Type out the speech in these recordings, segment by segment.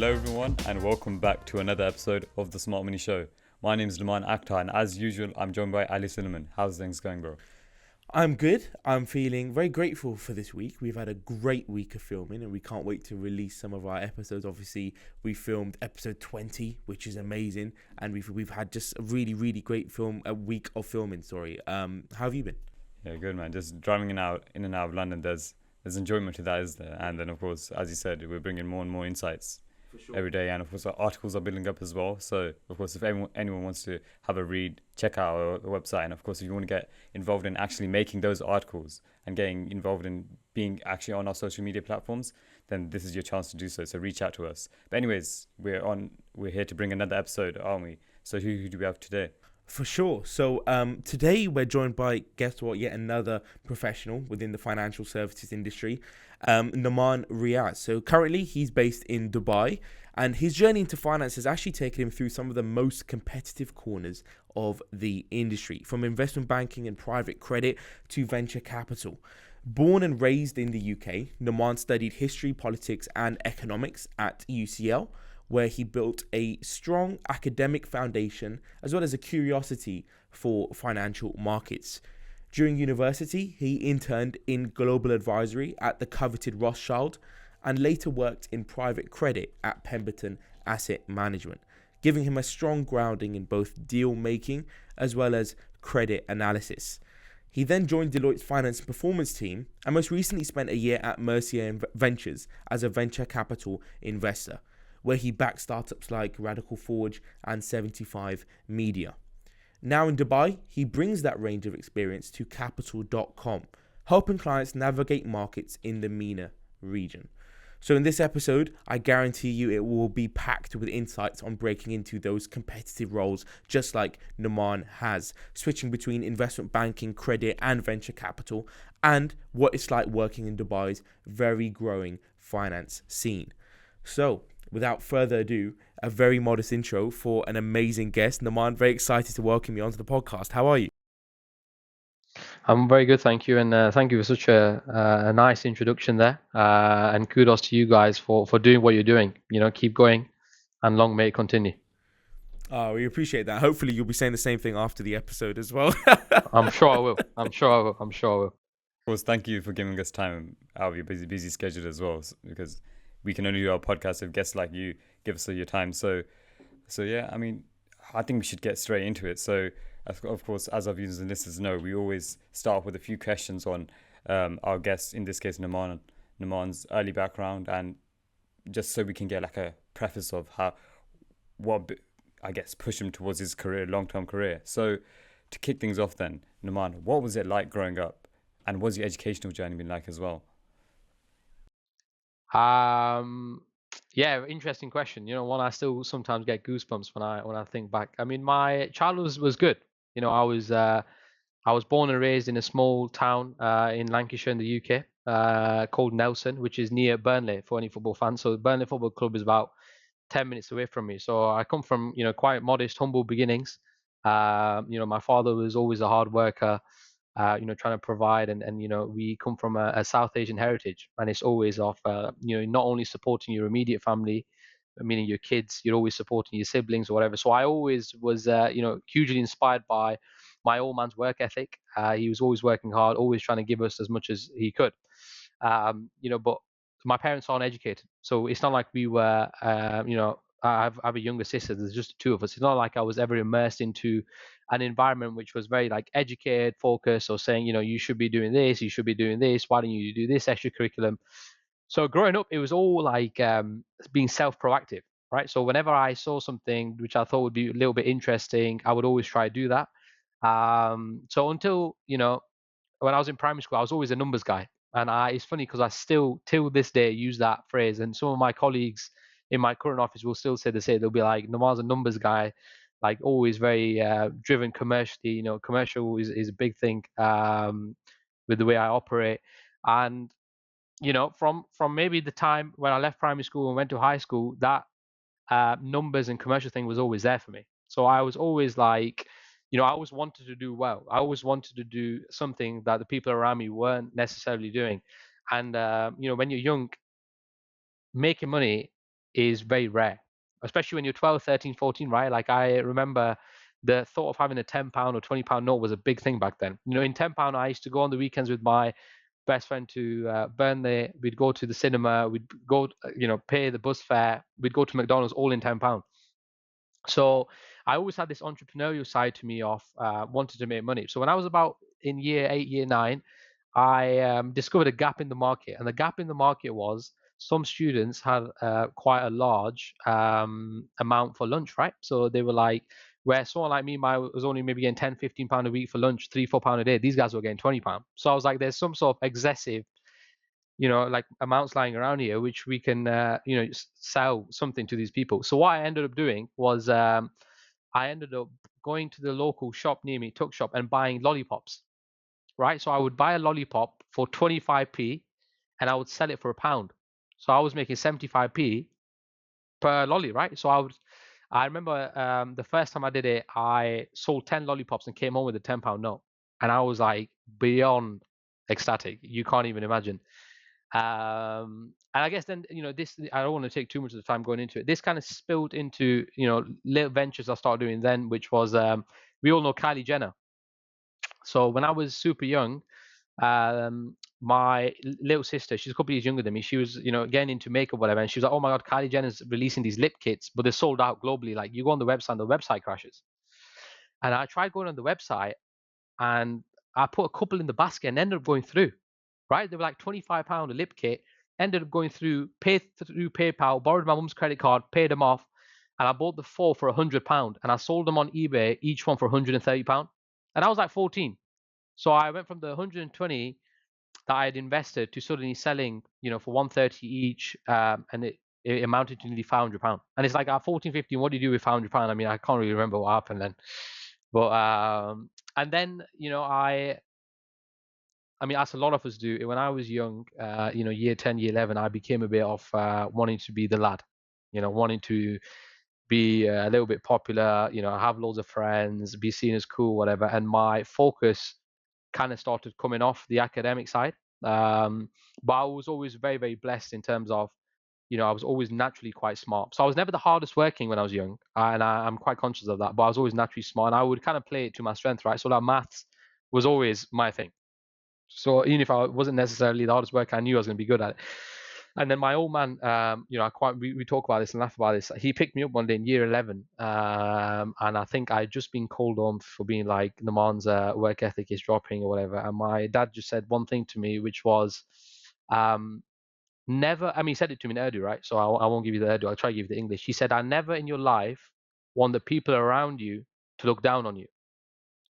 Hello everyone and welcome back to another episode of the Smart Money Show. My name is Nomaan Riaz and as usual I'm joined by Ali Suleiman. How's things going, bro? I'm good. I'm feeling very grateful for this week. We've had a great week of filming and we can't wait to release some of our episodes. Obviously, we filmed episode 20, which is amazing, and we've had just a really great week of filming. How have you been? Yeah, good man. Just driving in and out of London, there's enjoyment to that, is there? And then of course, as you said, we're bringing more and more insights every day, and of course our articles are building up as well. So of course if anyone wants to have a read, check out our website, and of course if you want to get involved in actually making those articles and getting involved in being actually on our social media platforms, then this is your chance to do so reach out to us. But anyways, we're here to bring another episode, aren't we? So who do we have today? For sure. So today we're joined by, guess what, yet another professional within the financial services industry, Nomaan Riaz. So currently he's based in Dubai, and his journey into finance has actually taken him through some of the most competitive corners of the industry, from investment banking and private credit to venture capital. Born and raised in the UK, Nomaan studied history, politics and economics at UCL, where he built a strong academic foundation as well as a curiosity for financial markets. During university, he interned in global advisory at the coveted Rothschild and later worked in private credit at Pemberton Asset Management, giving him a strong grounding in both deal making as well as credit analysis. He then joined Deloitte's finance and performance team and most recently spent a year at Mercier Ventures as a venture capital investor, where he backed startups like Radical Forge and 75 Media. Now in Dubai, he brings that range of experience to Capital.com, helping clients navigate markets in the MENA region. So in this episode, I guarantee you it will be packed with insights on breaking into those competitive roles, just like Nomaan has, switching between investment banking, credit and venture capital, and what it's like working in Dubai's very growing finance scene. So, without further ado, a very modest intro for an amazing guest. Nomaan, very excited to welcome you onto the podcast. How are you? I'm very good, thank you, and thank you for such a nice introduction there. And kudos to you guys for doing what you're doing. You know, keep going, and long may it continue. Oh, we appreciate that. Hopefully, you'll be saying the same thing after the episode as well. I'm sure I will. I'm sure I will. Of course, thank you for giving us time out of your busy schedule as well, because we can only do our podcast if guests like you give us your time. So yeah, I mean, I think we should get straight into it. So, of course, as our viewers and listeners know, we always start off with a few questions on our guests, in this case, Nomaan's early background, and just so we can get like a preface of what I guess pushed him towards his long-term career. So, to kick things off then, Nomaan, what was it like growing up, and what's your educational journey been like as well? Yeah, interesting question. You know, one I still sometimes get goosebumps when I think back. I mean, my childhood was good. You know, I was born and raised in a small town in Lancashire in the UK called Nelson, which is near Burnley for any football fans. So Burnley Football Club is about 10 minutes away from me. So I come from, you know, quite modest, humble beginnings. You know, my father was always a hard worker, you know, trying to provide, and you know, we come from a South Asian heritage, and it's always of, you know, not only supporting your immediate family, meaning your kids, you're always supporting your siblings or whatever. So I always was, you know, hugely inspired by my old man's work ethic. He was always working hard, always trying to give us as much as he could. You know, but my parents aren't educated, so it's not like we were, you know, I have a younger sister. There's just the two of us. It's not like I was ever immersed into an environment which was very like educated, focused, or saying, you know, you should be doing this, you should be doing this. Why don't you do this extra curriculum? So growing up, it was all like being self-proactive, right? So whenever I saw something which I thought would be a little bit interesting, I would always try to do that. So until, you know, when I was in primary school, I was always a numbers guy. And it's funny because I still, till this day, use that phrase. And some of my colleagues in my current office will still say the same. They'll be like, Nomaan's a numbers guy, like always very driven commercially. You know, commercial is a big thing with the way I operate. And, you know, from maybe the time when I left primary school and went to high school, that numbers and commercial thing was always there for me. So I was always like, you know, I always wanted to do well. I always wanted to do something that the people around me weren't necessarily doing. And, you know, when you're young, making money is very rare, especially when you're 12, 13, 14, right? Like I remember the thought of having a £10 or £20 note was a big thing back then. You know, in £10, I used to go on the weekends with my best friend to Burnley. We'd go to the cinema. We'd go, pay the bus fare. We'd go to McDonald's all in £10. So I always had this entrepreneurial side to me of wanted to make money. So when I was about in year 8, year 9, I discovered a gap in the market. And the gap in the market was some students had quite a large amount for lunch, right? So they were like, where someone like me was only maybe getting £10, £15 a week for lunch, £3, £4 a day. These guys were getting £20. So I was like, there's some sort of excessive, like amounts lying around here, which we can, sell something to these people. So what I ended up doing was I ended up going to the local shop near me, tuck shop, and buying lollipops, right? So I would buy a lollipop for 25p and I would sell it for £1. So I was making 75p per lolly, right? So I remember the first time I did it, I sold 10 lollipops and came home with a £10 note. And I was like beyond ecstatic. You can't even imagine. And I guess then, this, I don't want to take too much of the time going into it. This kind of spilled into, little ventures I started doing then, which was, we all know Kylie Jenner. So when I was super young, my little sister, she's a couple of years younger than me, she was, getting into makeup, whatever, and she was like, oh my God, Kylie Jenner's releasing these lip kits, but they're sold out globally. Like you go on the website and the website crashes. And I tried going on the website and I put a couple in the basket and ended up going through, right? They were like £25 a lip kit, ended up going through, paid through PayPal, borrowed my mum's credit card, paid them off, and I bought the 4 for £100 and I sold them on eBay, each one for £130. And I was like 14. So I went from the 120 that I had invested to suddenly selling, for 130 each, and it amounted to nearly £500. And it's like at 14, 15, what do you do with £500? I mean, I can't really remember what happened then. But and then, I mean, as a lot of us do, when I was young, year 10, year 11, I became a bit of wanting to be the lad, wanting to be a little bit popular, have loads of friends, be seen as cool, whatever. And my focus kind of started coming off the academic side. But I was always very, very blessed in terms of, I was always naturally quite smart. So I was never the hardest working when I was young, and I'm quite conscious of that. But I was always naturally smart, and I would kind of play it to my strength, right? So that maths was always my thing. So even if I wasn't necessarily the hardest worker, I knew I was going to be good at it. And then my old man, we talk about this and laugh about this. He picked me up one day in year 11, and I think I'd just been called on for being like, Nomaan's work ethic is dropping or whatever. And my dad just said one thing to me, which was, never, I mean, he said it to me in Urdu, right? So I won't give you the Urdu, I'll try to give you the English. He said, I never in your life want the people around you to look down on you.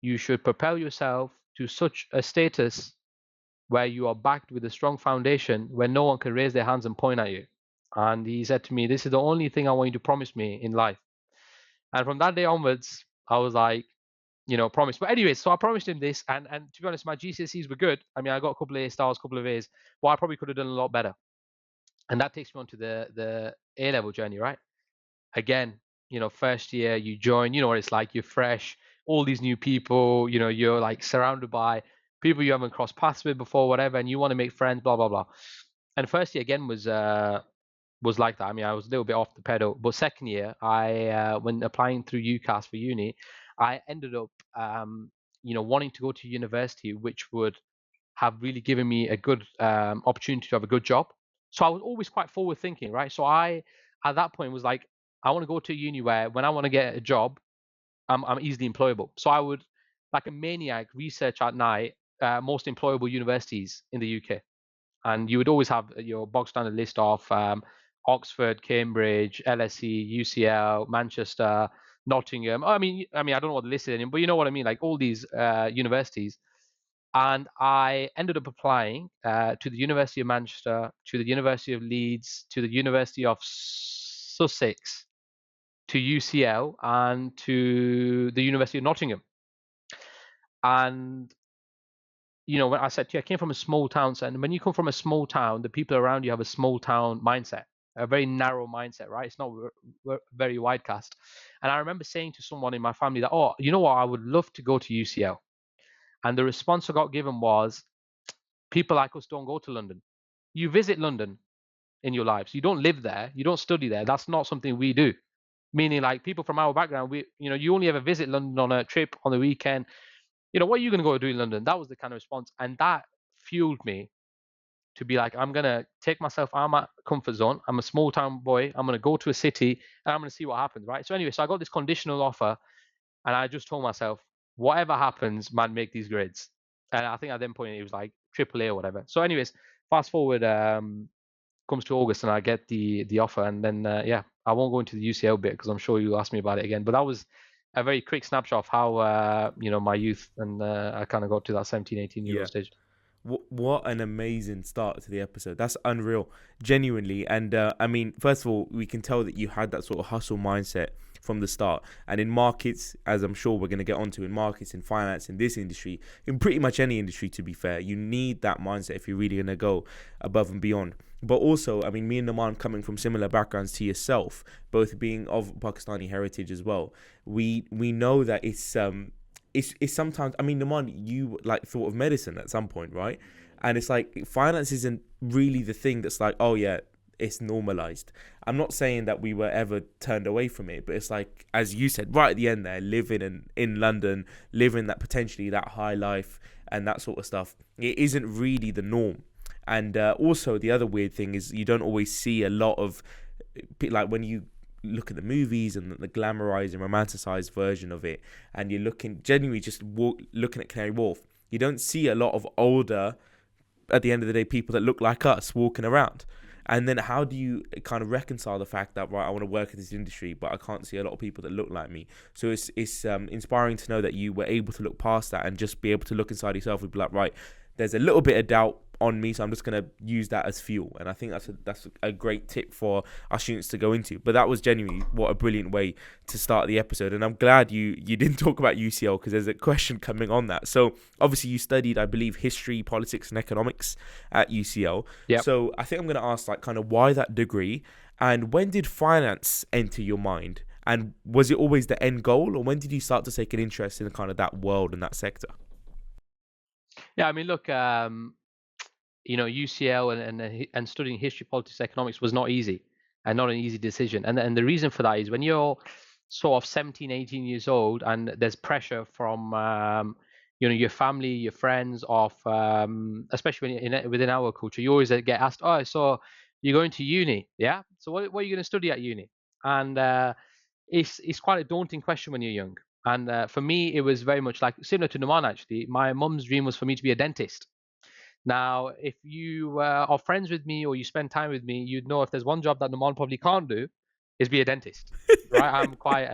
You should propel yourself to such a status where you are backed with a strong foundation where no one can raise their hands and point at you. And he said to me, this is the only thing I want you to promise me in life. And from that day onwards, I was like, promise. But anyways, so I promised him this. And to be honest, my GCSEs were good. I mean, I got a couple of A stars, a couple of A's, but I probably could have done a lot better. And that takes me on to the A-level journey, right? Again, first year you join, what it's like, you're fresh, all these new people, you're like surrounded by people you haven't crossed paths with before, whatever, and you want to make friends, blah, blah, blah. And first year again was like that. I mean, I was a little bit off the pedal, but second year, when applying through UCAS for uni, I ended up, wanting to go to university, which would have really given me a good opportunity to have a good job. So I was always quite forward thinking, right? So I, at that point, was like, I want to go to a uni where when I want to get a job, I'm easily employable. So I would, like a maniac, research at night most employable universities in the UK. And you would always have your bog standard list of Oxford, Cambridge, LSE, UCL, Manchester, Nottingham. I mean, I don't know what the list is, but you know what I mean, like all these universities. And I ended up applying to the University of Manchester, to the University of Leeds, to the University of Sussex, to UCL, and to the University of Nottingham. And when I said to you, I came from a small town, and when you come from a small town, the people around you have a small town mindset, a very narrow mindset, right? It's not very wide cast. And I remember saying to someone in my family that, oh, you know what, I would love to go to UCL. And the response I got given was, people like us don't go to London. You visit London, in your life. So you don't live there, you don't study there. That's not something we do. Meaning, like, people from our background, you only ever visit London on a trip on the weekend. What are you going to go do in London? That was the kind of response, and that fueled me to be like, I'm going to take myself out of my comfort zone. I'm a small town boy. I'm going to go to a city and I'm going to see what happens, right? So anyway, so I got this conditional offer, and I just told myself, whatever happens, man, make these grades. And I think at that point it was like AAA or whatever. So anyways, fast forward, comes to August and I get the offer, and then I won't go into the UCL bit because I'm sure you'll ask me about it again. But that was a very quick snapshot of how my youth, and I kind of got to that 17, 18-year-old stage. What an amazing start to the episode. That's unreal, genuinely. And I mean, first of all, we can tell that you had that sort of hustle mindset from the start. And in markets, as I'm sure we're going to get onto, in markets, in finance, in this industry, in pretty much any industry, to be fair, you need that mindset if you're really going to go above and beyond. But also, I mean, me and Nomaan coming from similar backgrounds to yourself, both being of Pakistani heritage as well, we know that it's sometimes, I mean, Nomaan, you like thought of medicine at some point, right? And it's like, finance isn't really the thing that's like, oh yeah, it's normalized. I'm not saying that we were ever turned away from it, but it's like, as you said, right at the end there, living in London, living that potentially that high life and that sort of stuff, it isn't really the norm. And also the other weird thing is you don't always see a lot of, like, when you look at the movies and the glamorized and romanticized version of it, and you're looking genuinely just looking at Canary Wharf, you don't see a lot of older, at the end of the day, people that look like us walking around. And then how do you kind of reconcile the fact that, right, I want to work in this industry, but I can't see a lot of people that look like me? So it's inspiring to know that you were able to look past that and just be able to look inside yourself and be like, right, there's a little bit of doubt on me, so I'm just going to use that as fuel. And I think that's a great tip for our students to go into. But that was genuinely what a brilliant way to start the episode. And I'm glad you didn't talk about UCL, because there's a question coming on that. So obviously you studied, I believe, history, politics and economics at UCL. Yep. So I think I'm going to ask, like, kind of why that degree, and when did finance enter your mind? And was it always the end goal, or when did you start to take an interest in kind of that world and that sector? Yeah, I mean, look, UCL and studying history, politics, economics was not easy, and not an easy decision. And the reason for that is when you're sort of 17, 18 years old, and there's pressure from your family, your friends, especially within our culture, you always get asked, oh, so you're going to uni, yeah? So what are you going to study at uni? And it's quite a daunting question when you're young. And for me, it was very much like similar to Nomaan, actually. My mum's dream was for me to be a dentist. Now, if you are friends with me or you spend time with me, you'd know if there's one job that Nomaan probably can't do, is be a dentist, right? I'm quite,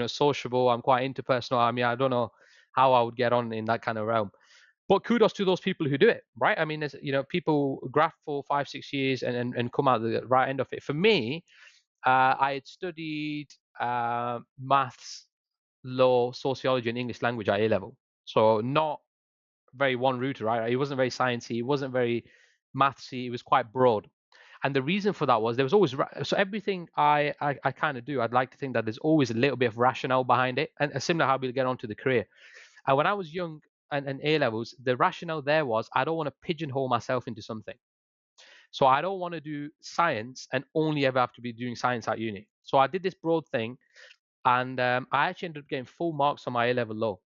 sociable. I'm quite interpersonal. I mean, I don't know how I would get on in that kind of realm. But kudos to those people who do it, right? I mean, there's, people graft for 5, 6 years and come out the right end of it. For me, I had studied maths, law, sociology, and English language at A level. So not very one router, right? It wasn't very sciencey. It wasn't very mathsy. It was quite broad. And the reason for that was there was always, so everything I kind of do, I'd like to think that there's always a little bit of rationale behind it, and similar how we'll get onto the career. And when I was young and A levels, the rationale there was I don't want to pigeonhole myself into something. So I don't want to do science and only ever have to be doing science at uni. So I did this broad thing, and I actually ended up getting full marks on my A level law.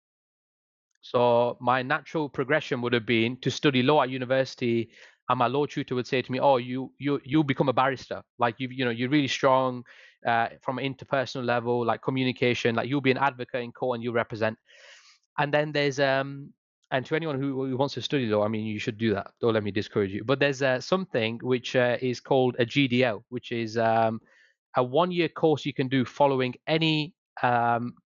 So my natural progression would have been to study law at university, and my law tutor would say to me, "Oh, you become a barrister. Like you're really strong from an interpersonal level, like communication. Like you'll be an advocate in court and you represent." And then there's and to anyone who wants to study law, I mean, you should do that. Don't let me discourage you. But there's something which is called a GDL, which is a 1-year course you can do following any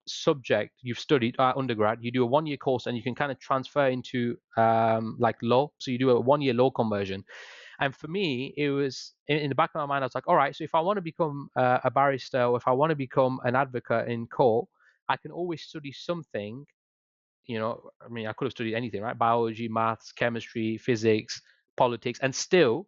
subject you've studied undergrad. You do a 1-year course and you can kind of transfer into like law. So you do a 1-year law conversion. And for me, it was in the back of my mind, I was like, all right, so if I want to become a barrister, or if I want to become an advocate in court, I can always study something. I mean, I could have studied anything, right? Biology, maths, chemistry, physics, politics, and still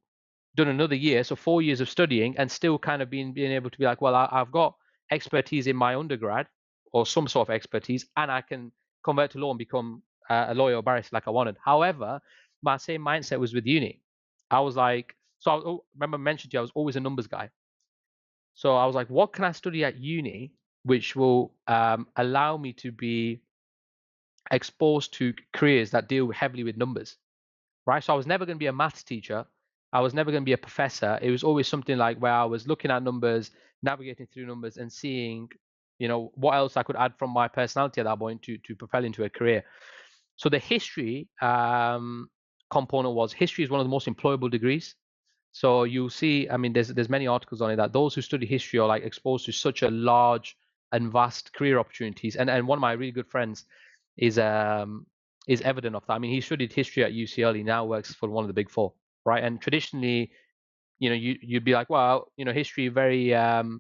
done another year, so 4 years of studying, and still kind of being able to be like, well, I've got expertise in my undergrad, or some sort of expertise, and I can convert to law and become a lawyer or barrister like I wanted. However, my same mindset was with uni. I was like, So I remember I mentioned to you, I was always a numbers guy. So I was like, what can I study at uni which will allow me to be exposed to careers that deal heavily with numbers, right? So I was never going to be a maths teacher. I was never going to be a professor. It was always something like where I was looking at numbers, navigating through numbers, and seeing, what else I could add from my personality at that point to propel into a career. So the history component was history is one of the most employable degrees. So you'll see, I mean, there's many articles on it that those who study history are like exposed to such a large and vast career opportunities. And one of my really good friends is evident of that. I mean, he studied history at UCL. He now works for one of the big four, right? And traditionally, you'd be like, well, history very, very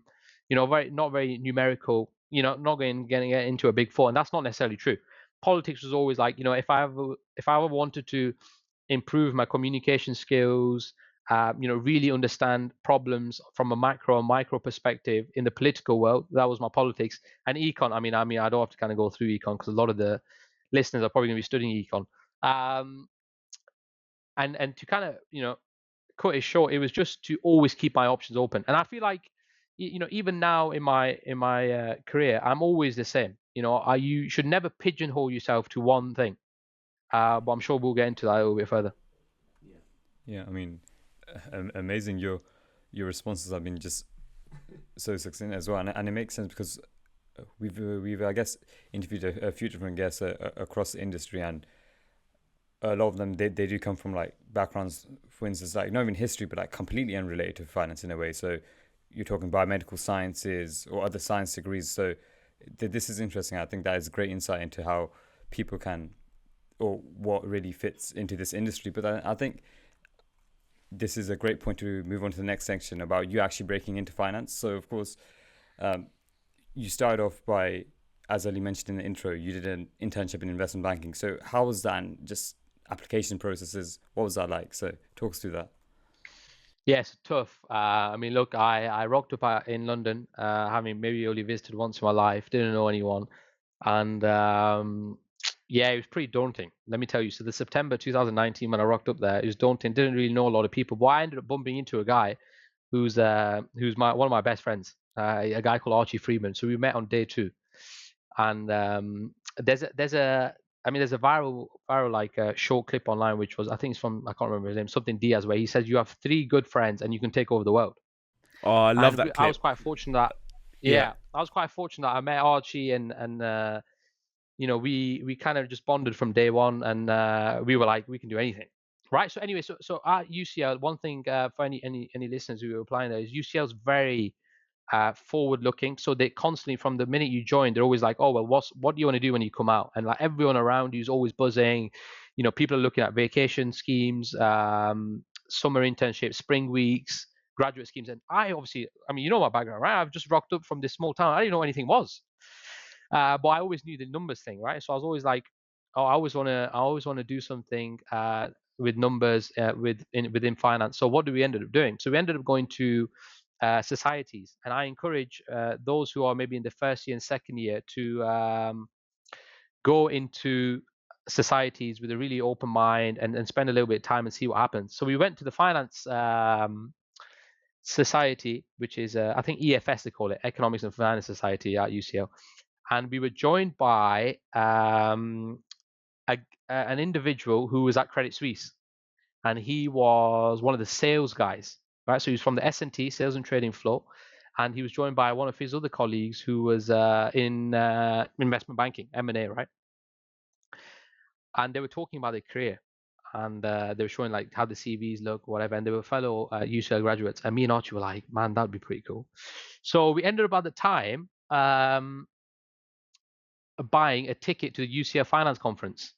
not very numerical. Not getting into a big four, and that's not necessarily true. Politics was always like, if I ever wanted to improve my communication skills, really understand problems from a macro and micro perspective in the political world. That was my politics. And econ, I mean, I don't have to kind of go through econ because a lot of the listeners are probably going to be studying econ. And to kind of, cut it short, it was just to always keep my options open. And I feel like, even now in my career, I'm always the same. You should never pigeonhole yourself to one thing. But I'm sure we'll get into that a little bit further. Yeah, I mean, amazing. Your responses have been just so succinct as well, and it makes sense because we've I guess interviewed a few different guests across the industry, and a lot of them they do come from like backgrounds, for instance, like not even history, but like completely unrelated to finance in a way. So you're talking biomedical sciences or other science degrees. So this is interesting. I think that is great insight into how people can, or what really fits into this industry. But I think this is a great point to move on to the next section about you actually breaking into finance. So of course, you started off by, as Ali mentioned in the intro, you did an internship in investment banking. So how was that, and just application processes, what was that like? So talk us through that. Yes, tough. I mean, look, I rocked up in London, having maybe only visited once in my life, didn't know anyone, and yeah, it was pretty daunting. Let me tell you. So the September 2019 when I rocked up there, it was daunting. Didn't really know a lot of people, but I ended up bumping into a guy who's one of my best friends, a guy called Archie Freeman. So we met on day 2, and there's a viral like short clip online, which was, I think it's from, I can't remember his name, something Diaz, where he says you have 3 good friends and you can take over the world. Oh, I love that clip. I was quite fortunate that I was quite fortunate that I met Archie, and we kind of just bonded from day one, and we were like, we can do anything, right? So anyway, so at UCL, one thing for any listeners who are applying there is UCL is very forward looking. So they constantly, from the minute you join, they're always like, oh well, what do you want to do when you come out? And like everyone around you is always buzzing. People are looking at vacation schemes, summer internships, spring weeks, graduate schemes. And I mean, my background, right? I've just rocked up from this small town. I didn't know what anything was. But I always knew the numbers thing, right? So I was always like, oh, I always want to do something with numbers within finance. So what do we end up doing? So we ended up going to societies, and I encourage those who are maybe in the first year and second year to go into societies with a really open mind and spend a little bit of time and see what happens. So we went to the finance society, which is I think EFS they call it, Economics and Finance Society at UCL, and we were joined by an individual who was at Credit Suisse, and he was one of the sales guys, right? So he was from the S&T, Sales and Trading Floor, and he was joined by one of his other colleagues who was in investment banking, M&A, right? And they were talking about their career, and they were showing like how the CVs look, whatever, and they were fellow UCL graduates, and me and Archie were like, man, that'd be pretty cool. So we ended up at the time buying a ticket to the UCL Finance Conference.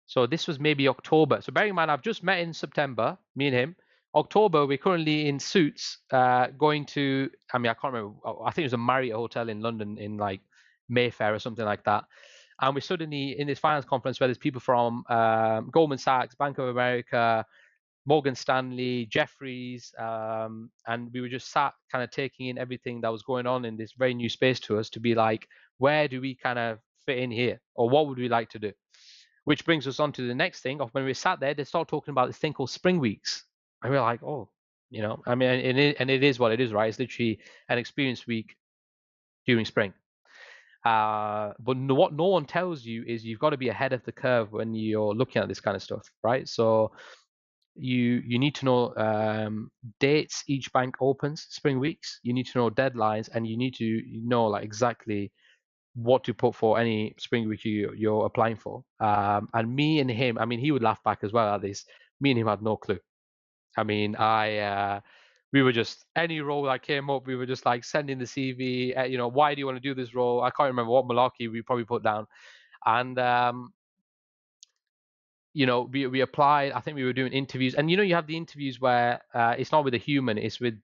So this was maybe October. So bearing in mind, I've just met in September, me and him. October, we're currently in suits going to, I mean, I can't remember. I think it was a Marriott hotel in London in like Mayfair or something like that. And we're stood in this finance conference where there's people from Goldman Sachs, Bank of America, Morgan Stanley, Jefferies, and we were just sat kind of taking in everything that was going on in this very new space to us, to be like, where do we kind of fit in here, or what would we like to do? Which brings us on to the next thing of when we sat there, they start talking about this thing called spring weeks. And we were like, oh, You know, I mean, and it is what it is, right? It's literally an experience week during spring. But what no one tells you is you've got to be ahead of the curve when you're looking at this kind of stuff, right? So you need to know dates each bank opens spring weeks. You need to know deadlines, and you need to know like exactly what to put for any spring week you're applying for. And me and him, I mean, he would laugh back as well at this. Me and him had no clue. I mean, we were just any role that came up, we were just like sending the CV. You know, why do you want to do this role? I can't remember what malarkey we probably put down, and you know, we applied. I think we were doing interviews, and you know, you have the interviews where it's not with a human, it's with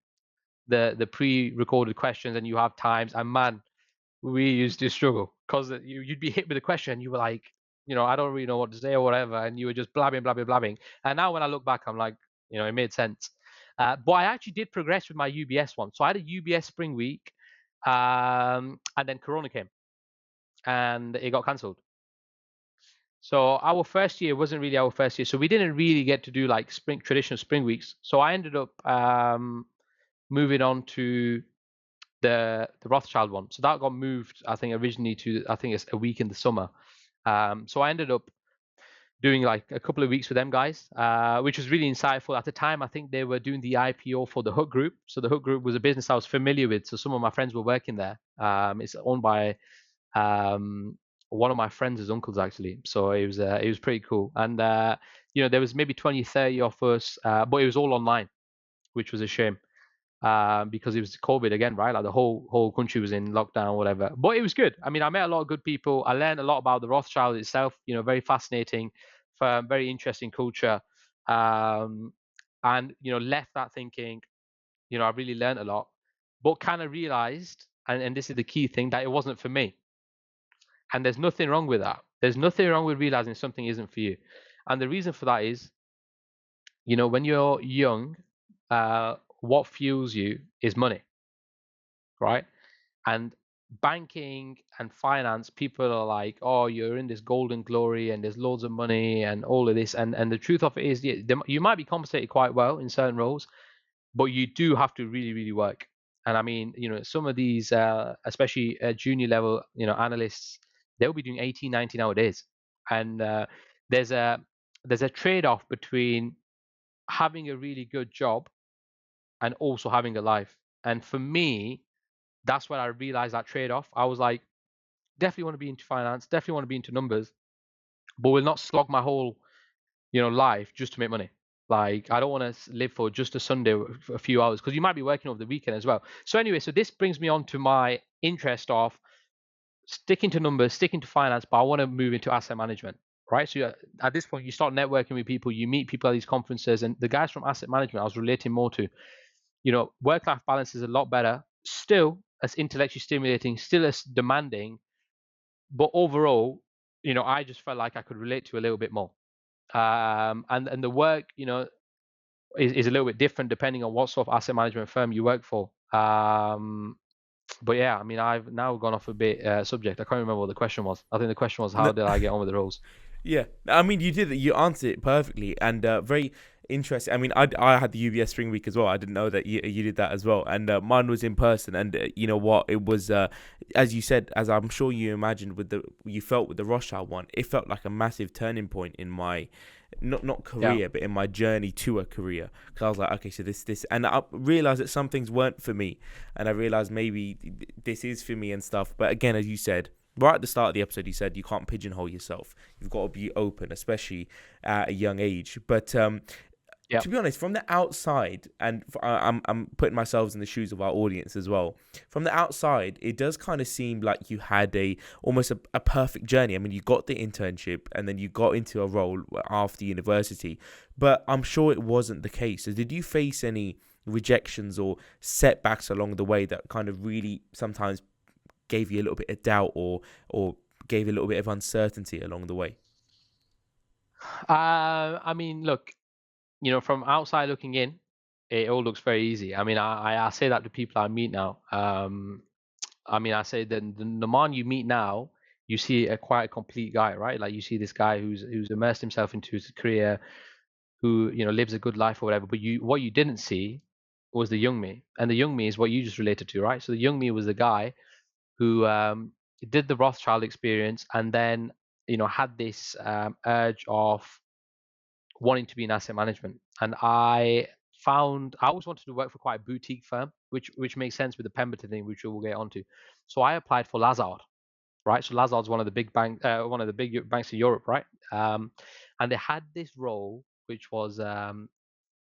the pre-recorded questions, and you have times. And man, we used to struggle because you'd be hit with a question, and you were like, you know, I don't really know what to say or whatever, and you were just blabbing. And now when I look back, I'm like, you know, it made sense. But I actually did progress with my UBS one. So I had a UBS spring week, and then Corona came, and it got cancelled. So our first year wasn't really our first year, so we didn't really get to do like traditional spring weeks. So I ended up moving on to the Rothschild one. So that got moved, I think, originally to it's a week in the summer. So I ended up doing like a couple of weeks with them guys, which was really insightful. At the time, I think they were doing the IPO for the Hook Group. So the Hook Group was a business I was familiar with. So some of my friends were working there. It's owned by one of my friends' uncles actually. So it was pretty cool. And you know, there was maybe 20, 30 of us, but it was all online, which was a shame. Because it was COVID again, right? Like the whole country was in lockdown, whatever. But it was good. I mean, I met a lot of good people. I learned a lot about the Rothschild itself. You know, very fascinating firm, very interesting culture, and you know, left that thinking, you know, I really learned a lot, but kind of realized, and this is the key thing, that it wasn't for me. And there's nothing wrong with that. There's nothing wrong with realizing something isn't for you. And the reason for that is, you know, when you're young, what fuels you is money, right? And banking and finance, people are like, oh, you're in this golden glory and there's loads of money and all of this. And the truth of it is, you might be compensated quite well in certain roles, but you do have to really, really work. And I mean, you know, some of these, especially junior level, you know, analysts, they'll be doing 18, 19 nowadays. And there's a trade-off between having a really good job and also having a life. And for me, that's when I realized that trade-off. I was like, definitely want to be into finance, definitely want to be into numbers, but will not slog my whole, you know, life just to make money. Like, I don't want to live for just a Sunday for a few hours, because you might be working over the weekend as well. So anyway, so this brings me on to my interest of sticking to numbers, sticking to finance, but I want to move into asset management, right? So at this point, you start networking with people, you meet people at these conferences, and the guys from asset management I was relating more to, you know, work-life balance is a lot better, still as intellectually stimulating, still as demanding, but overall, you know, I just felt like I could relate to a little bit more. And the work, you know, is a little bit different depending on what sort of asset management firm you work for. But yeah, I mean, I've now gone off a bit subject. I can't remember what the question was. I think the question was, how did I get on with the roles? Yeah, I mean, you answered it perfectly, and very interesting. I mean, I had the UBS Spring Week as well. I didn't know that you did that as well, and mine was in person. And you know what? It was as you said, as I'm sure you imagined you felt with the Rothschild one. It felt like a massive turning point in my not career, but in my journey to a career. Because I was like, okay, so this, and I realized that some things weren't for me, and I realized maybe this is for me and stuff. But again, as you said, right at the start of the episode, you said you can't pigeonhole yourself. You've got to be open, especially at a young age. But to be honest, from the outside, and I'm putting myself in the shoes of our audience as well. From the outside, it does kind of seem like you had almost a perfect journey. I mean, you got the internship, and then you got into a role after university. But I'm sure it wasn't the case. So did you face any rejections or setbacks along the way that kind of really sometimes gave you a little bit of doubt or gave you a little bit of uncertainty along the way? I mean, look, you know, from outside looking in, it all looks very easy. I mean, I say that to people I meet now. I mean, I say that the Nomaan you meet now, you see quite a complete guy, right? Like, you see this guy who's immersed himself into his career, who, you know, lives a good life or whatever. But what you didn't see was the young me, and the young me is what you just related to, right? So the young me was the guy who did the Rothschild experience, and then had this urge of wanting to be in asset management. And I always wanted to work for quite a boutique firm, which makes sense with the Pemberton thing, which we'll get onto. So I applied for Lazard, right? So Lazard's one of the big banks in Europe, right? And they had this role which was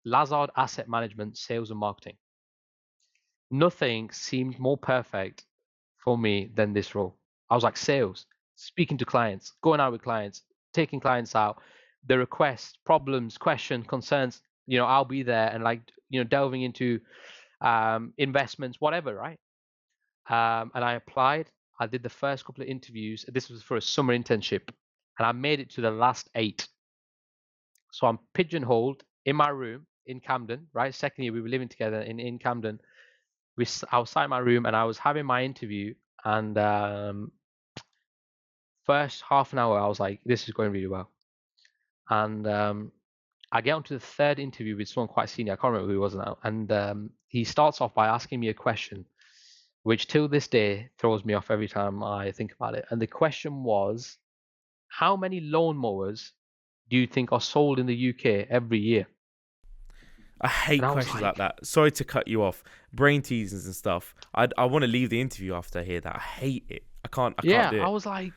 Lazard Asset Management Sales and Marketing. Nothing seemed more perfect for me than this role. I was like, sales, speaking to clients, going out with clients, taking clients out, the requests, problems, questions, concerns, I'll be there, and delving into investments, whatever, right? And I applied. I did the first couple of interviews. This was for a summer internship, and I made it to the last 8. So I'm pigeonholed in my room in Camden, right? Second year, we were living together in Camden. I was sat in my room, and I was having my interview, and first half an hour, I was like, this is going really well. And I get onto the third interview with someone quite senior. I can't remember who he was now. And he starts off by asking me a question, which till this day throws me off every time I think about it. And the question was, how many lawnmowers do you think are sold in the UK every year? I hate questions like that. Sorry to cut you off. Brain teasers and stuff. I want to leave the interview after I hear that. I hate it. I can't do it. I was like,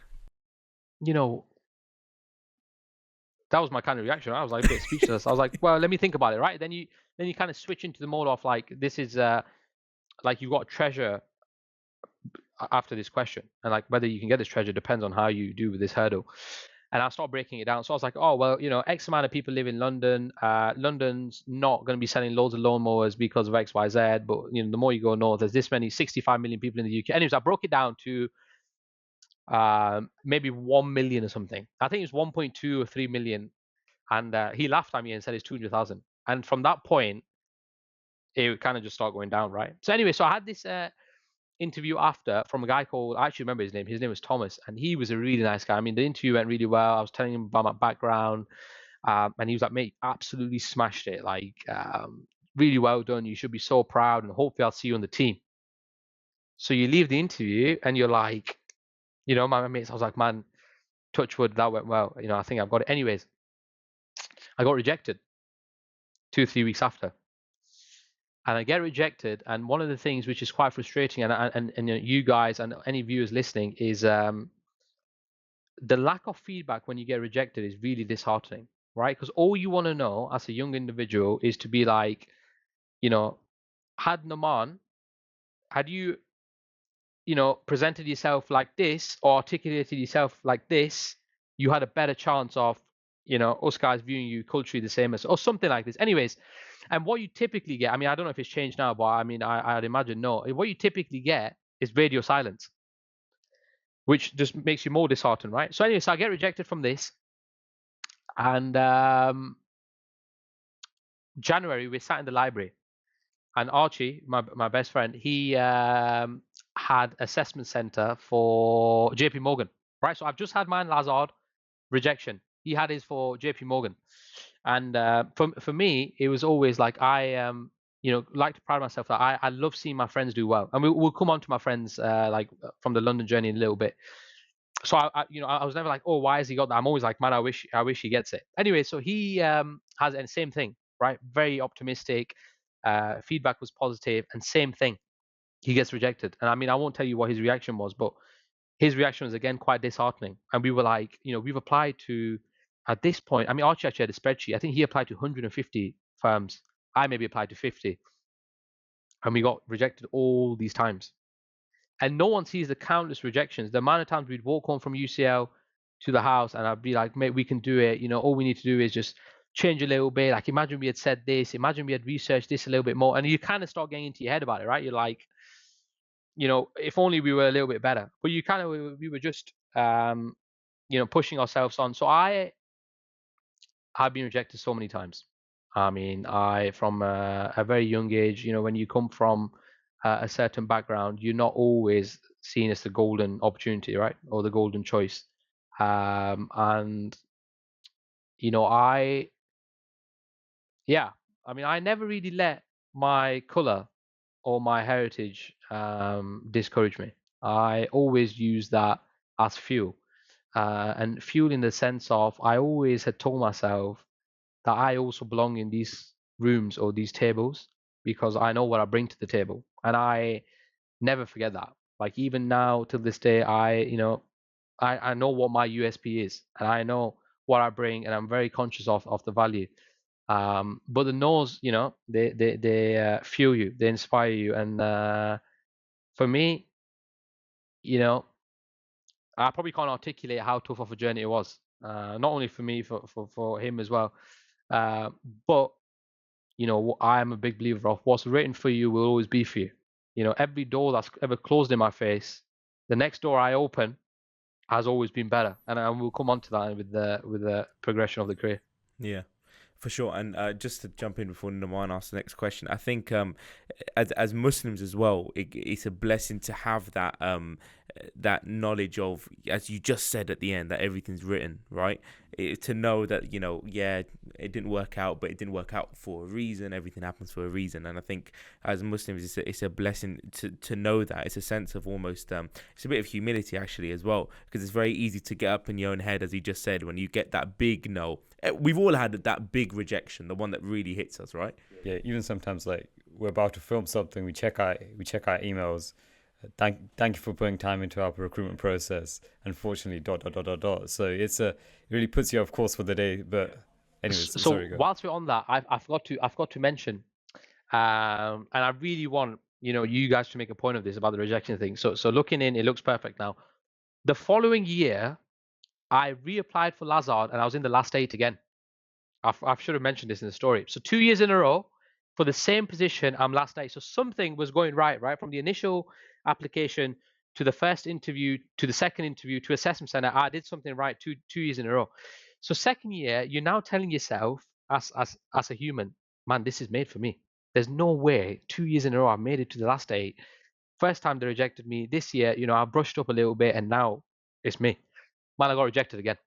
that was my kind of reaction. I was like a bit speechless. I was like, well, let me think about it, right? Then you kind of switch into the mode of like, this is like you've got a treasure after this question, and like whether you can get this treasure depends on how you do with this hurdle. And I start breaking it down. So I was like, oh, well, X amount of people live in London. London's not going to be selling loads of lawnmowers because of X, Y, Z. But, the more you go north, there's this many, 65 million people in the UK. Anyways, I broke it down to maybe 1 million or something. I think it's 1.2 or 3 million. And he laughed at me and said it's 200,000. And from that point, it kind of just started going down, right? So anyway, so I had this interview after from a guy called, I actually remember his name. His name was Thomas, and he was a really nice guy. I mean, the interview went really well. I was telling him about my background, and he was like, mate, absolutely smashed it. Like, really well done. You should be so proud, and hopefully I'll see you on the team. So you leave the interview, and you're like, my mates, I was like, man, touch wood, that went well. I think I've got it. Anyways, I got rejected 2-3 weeks after. And I get rejected, and one of the things which is quite frustrating, and you guys and any viewers listening, is the lack of feedback when you get rejected is really disheartening, right? Because all you want to know as a young individual is to be like, had Nomaan, had you, presented yourself like this or articulated yourself like this, you had a better chance of, us guys viewing you culturally the same as, or something like this. Anyways. And what you typically get, I mean, I don't know if it's changed now, but I mean, I'd imagine no. What you typically get is radio silence, which just makes you more disheartened, right? So anyway, so I get rejected from this. And January, we sat in the library. And Archie, my best friend, he had assessment center for JP Morgan, right? So I've just had mine, Lazard, rejection. He had his for JP Morgan. And for me, it was always like I like to pride myself that I love seeing my friends do well. And we'll come on to my friends like from the London journey in a little bit. So I was never like, oh, why has he got that? I'm always like, man, I wish he gets it. Anyway, so he has the same thing, right? Very optimistic. Feedback was positive, and same thing. He gets rejected. And I mean, I won't tell you what his reaction was, but his reaction was again quite disheartening. And we were like, we've applied to. At this point, I mean, Archie actually had a spreadsheet. I think he applied to 150 firms. I maybe applied to 50. And we got rejected all these times. And no one sees the countless rejections. The amount of times we'd walk home from UCL to the house, and I'd be like, mate, we can do it. All we need to do is just change a little bit. Like, imagine we had said this. Imagine we had researched this a little bit more. And you kind of start getting into your head about it, right? You're like, if only we were a little bit better. But we were just, pushing ourselves on. So I've been rejected so many times. I mean, from a very young age, when you come from a certain background, you're not always seen as the golden opportunity, right? Or the golden choice. And, I never really let my color or my heritage discourage me. I always use that as fuel. And fuel in the sense of I always had told myself that I also belong in these rooms or these tables because I know what I bring to the table. And I never forget that. Like even now till this day, I know what my USP is and I know what I bring and I'm very conscious of the value. But the no's, they fuel you, they inspire you. And for me, you know, I probably can't articulate how tough of a journey it was. Not only for me, for him as well. But I am a big believer of what's written for you will always be for you. Every door that's ever closed in my face, the next door I open has always been better, and we'll come on to that with the progression of the career. Yeah, for sure. And just to jump in before Nomaan asks the next question, I think as Muslims as well, it's a blessing to have that knowledge of, as you just said at the end, that everything's written, right? To know that, it didn't work out, but it didn't work out for a reason. Everything happens for a reason. And I think as Muslims, it's a blessing to know that. It's a sense of almost, it's a bit of humility actually as well, because it's very easy to get up in your own head, as he just said, when you get that big no. We've all had that big rejection, the one that really hits us, right? Yeah, even sometimes like we're about to film something, we check our emails. Thank you for putting time into our recruitment process. Unfortunately, ... So it really puts you off course for the day. But anyways, so sorry, whilst we're on that, I forgot to mention, and I really want you guys to make a point of this about the rejection thing. So looking in, it looks perfect now. The following year, I reapplied for Lazard, and I was in the last 8 again. I should have mentioned this in the story. So 2 years in a row for the same position, I'm last 8. So something was going right from the initial application to the first interview to the second interview to assessment center. I did something right 2 years in a row. So second year, you're now telling yourself as a human, man, this is made for me. There's no way 2 years in a row I've made it to the last 8. First time they rejected me. This year, I brushed up a little bit, and now it's me. Man, I got rejected again.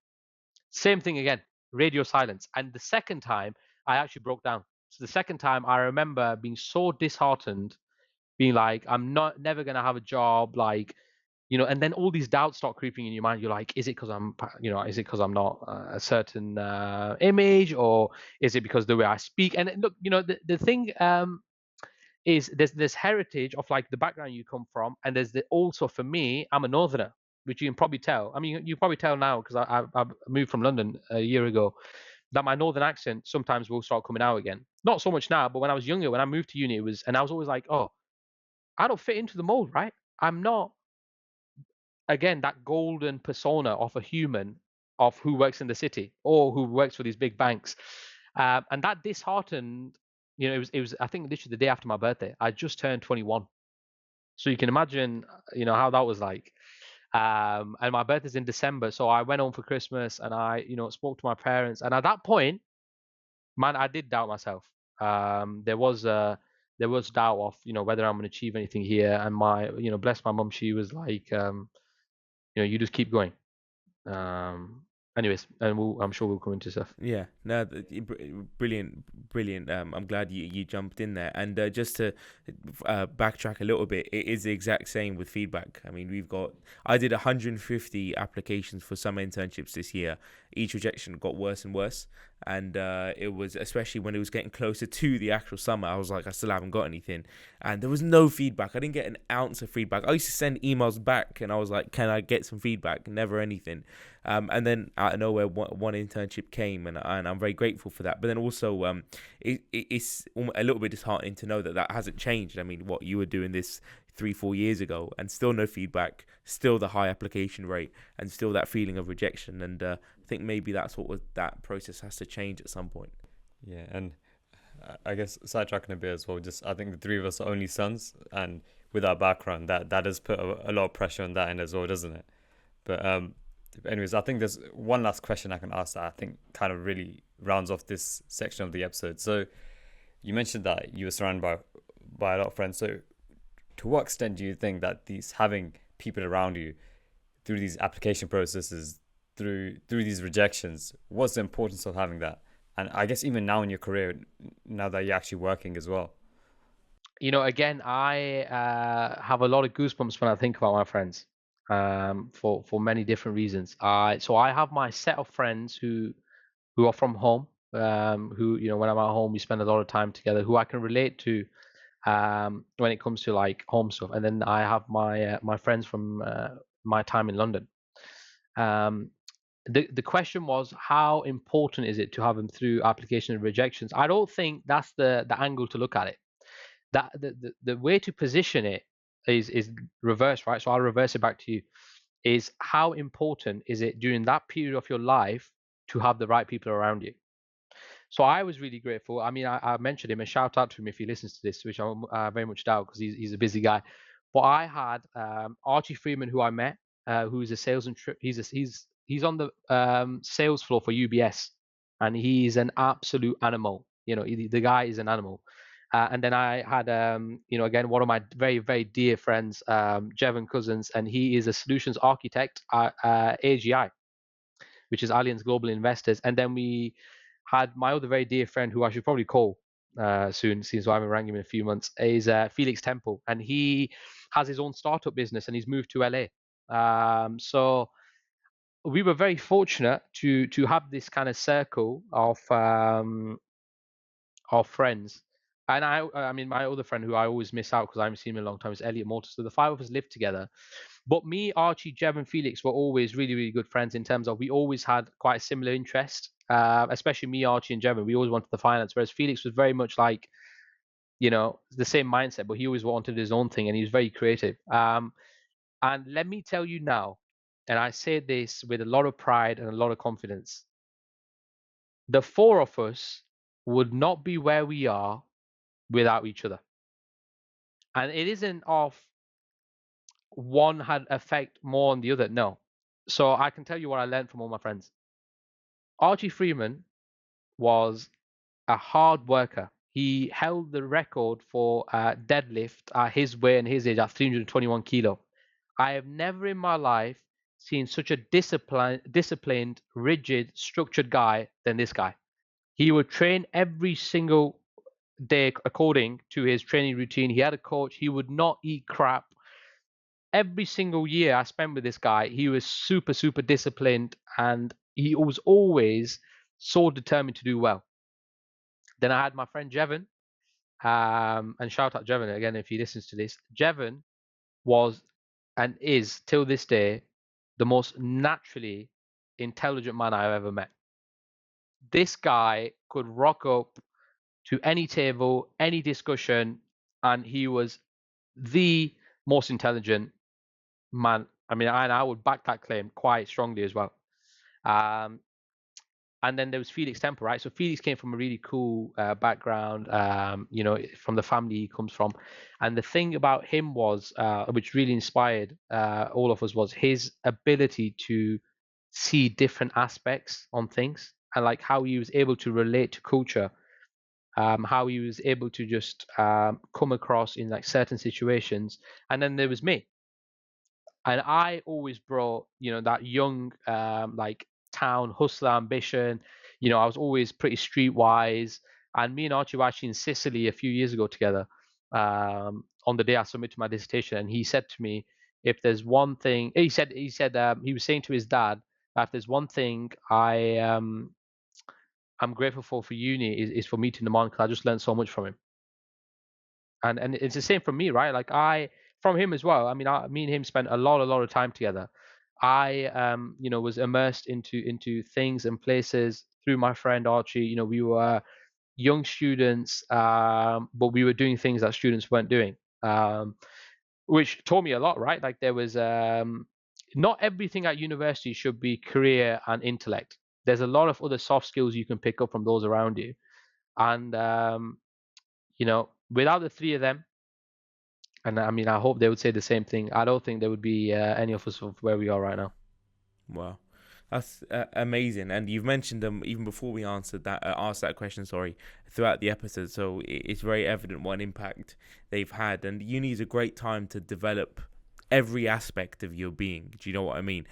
Same thing again, radio silence. And the second time, I actually broke down. So the second time, I remember being so disheartened, being like, I'm never going to have a job, and then all these doubts start creeping in your mind. You're like, is it because I'm not a certain image, or is it because the way I speak? And look, the thing is there's heritage of like the background you come from, and there's also for me, I'm a northerner, which you can probably tell. I mean, you probably tell now because I moved from London a year ago, that my northern accent sometimes will start coming out again. Not so much now, but when I was younger, when I moved to uni, and I was always like, oh, I don't fit into the mold, right? I'm not, again, that golden persona of a human of who works in the city or who works for these big banks. And that disheartened, it was, I think, literally the day after my birthday. I just turned 21. So you can imagine, how that was like. And my birthday's in December. So I went home for Christmas and I, spoke to my parents. And at that point, man, I did doubt myself. There was doubt of, whether I'm going to achieve anything here. And bless my mum, she was like, you just keep going. Anyways, and I'm sure we'll come into stuff. Yeah, no, brilliant. I'm glad you jumped in there. And just to backtrack a little bit, it is the exact same with feedback. I mean, I did 150 applications for some internships this year. Each rejection got worse and worse. And it was, especially when it was getting closer to the actual summer, I was like, I still haven't got anything. And there was no feedback. I didn't get an ounce of feedback. I used to send emails back and I was like, can I get some feedback? Never anything. And then out of nowhere, one internship came, and I'm very grateful for that. But then also, it's a little bit disheartening to know that hasn't changed. I mean, what you were doing this 3-4 years ago, and still no feedback, still the high application rate, and still that feeling of rejection. And I think maybe that's that process has to change at some point. Yeah, and I guess sidetracking a bit as well. Just I think the three of us are only sons, and with our background, that does put a lot of pressure on that end as well, doesn't it? But anyways, I think there's one last question I can ask that I think kind of really rounds off this section of the episode. So you mentioned that you were surrounded by a lot of friends. So to what extent do you think that having people around you through these application processes, through these rejections, what's the importance of having that? And I guess even now in your career, now that you're actually working as well. Again, I have a lot of goosebumps when I think about my friends, for many different reasons. So I have my set of friends who are from home, who, when I'm at home, we spend a lot of time together, who I can relate to, when it comes to like home stuff. And then I have my friends from my time in London. Um, the question was, how important is it to have them through application and rejections? I don't think that's the angle to look at it. That the way to position it is reverse, right? So I'll reverse it back to you. Is how important is it during that period of your life to have the right people around you? So I was really grateful. I mean, I mentioned him, and shout out to him if he listens to this, which I very much doubt because he's a busy guy. But I had Archie Freeman, who I met, who's a sales and he's on the sales floor for UBS, and he's an absolute animal. The guy is an animal. And then I had, again, one of my very, very dear friends, Jevon Cousins, and he is a solutions architect at AGI, which is Allianz Global Investors. And then we had my other very dear friend, who I should probably call soon, since I haven't rang him in a few months, is Felix Temple, and he has his own startup business, and he's moved to LA. So we were very fortunate to have this kind of circle of friends. And I mean, my other friend who I always miss out because I haven't seen him in a long time is Elliot Mortis. So the five of us lived together. But me, Archie, Jev, and Felix were always really, really good friends in terms of we always had quite a similar interest. Especially me, Archie, and Jevon. We always wanted the finance, whereas Felix was very much like, the same mindset, but he always wanted his own thing, and he was very creative. And let me tell you now, and I say this with a lot of pride and a lot of confidence, the four of us would not be where we are without each other. And it isn't of one had effect more on the other. No. So I can tell you what I learned from all my friends. Archie Freeman was a hard worker. He held the record for deadlift at his weight and his age at 321 kilo. I have never in my life seen such a disciplined, rigid, structured guy than this guy. He would train every single day according to his training routine. He had a coach. He would not eat crap. Every single year I spent with this guy, he was super, super disciplined, and he was always so determined to do well. Then I had my friend Jevon, and shout out Jevon again if he listens to this. Jevon was and is till this day the most naturally intelligent man I've ever met. This guy could rock up to any table, any discussion, and he was the most intelligent man. I mean, I would back that claim quite strongly as well. And then there was Felix Temple, right? So Felix came from a really cool background, from the family he comes from. And the thing about him was, which really inspired all of us, was his ability to see different aspects on things, and like how he was able to relate to culture, how he was able to just come across in like certain situations. And then there was me. And I always brought, that young, like town hustler ambition. I was always pretty streetwise. And me and Archie were actually in Sicily a few years ago together, on the day I submitted my dissertation. And he said to me, if there's one thing, he said he was saying to his dad, that if there's one thing I'm grateful for uni is for meeting Nomaan, because I just learned so much from him. And it's the same for me, right? Like from him as well. I mean, me and him spent a lot of time together. I was immersed into things and places through my friend Archie. We were young students, but we were doing things that students weren't doing, which taught me a lot, right? Like there was not everything at university should be career and intellect. There's a lot of other soft skills you can pick up from those around you. And without the three of them, and I mean, I hope they would say the same thing, I don't think there would be any of us of where we are right now. Wow, that's amazing. And you've mentioned them even before we asked that question. Sorry, throughout the episode. So it's very evident what an impact they've had. And uni is a great time to develop every aspect of your being. Do you know what I mean?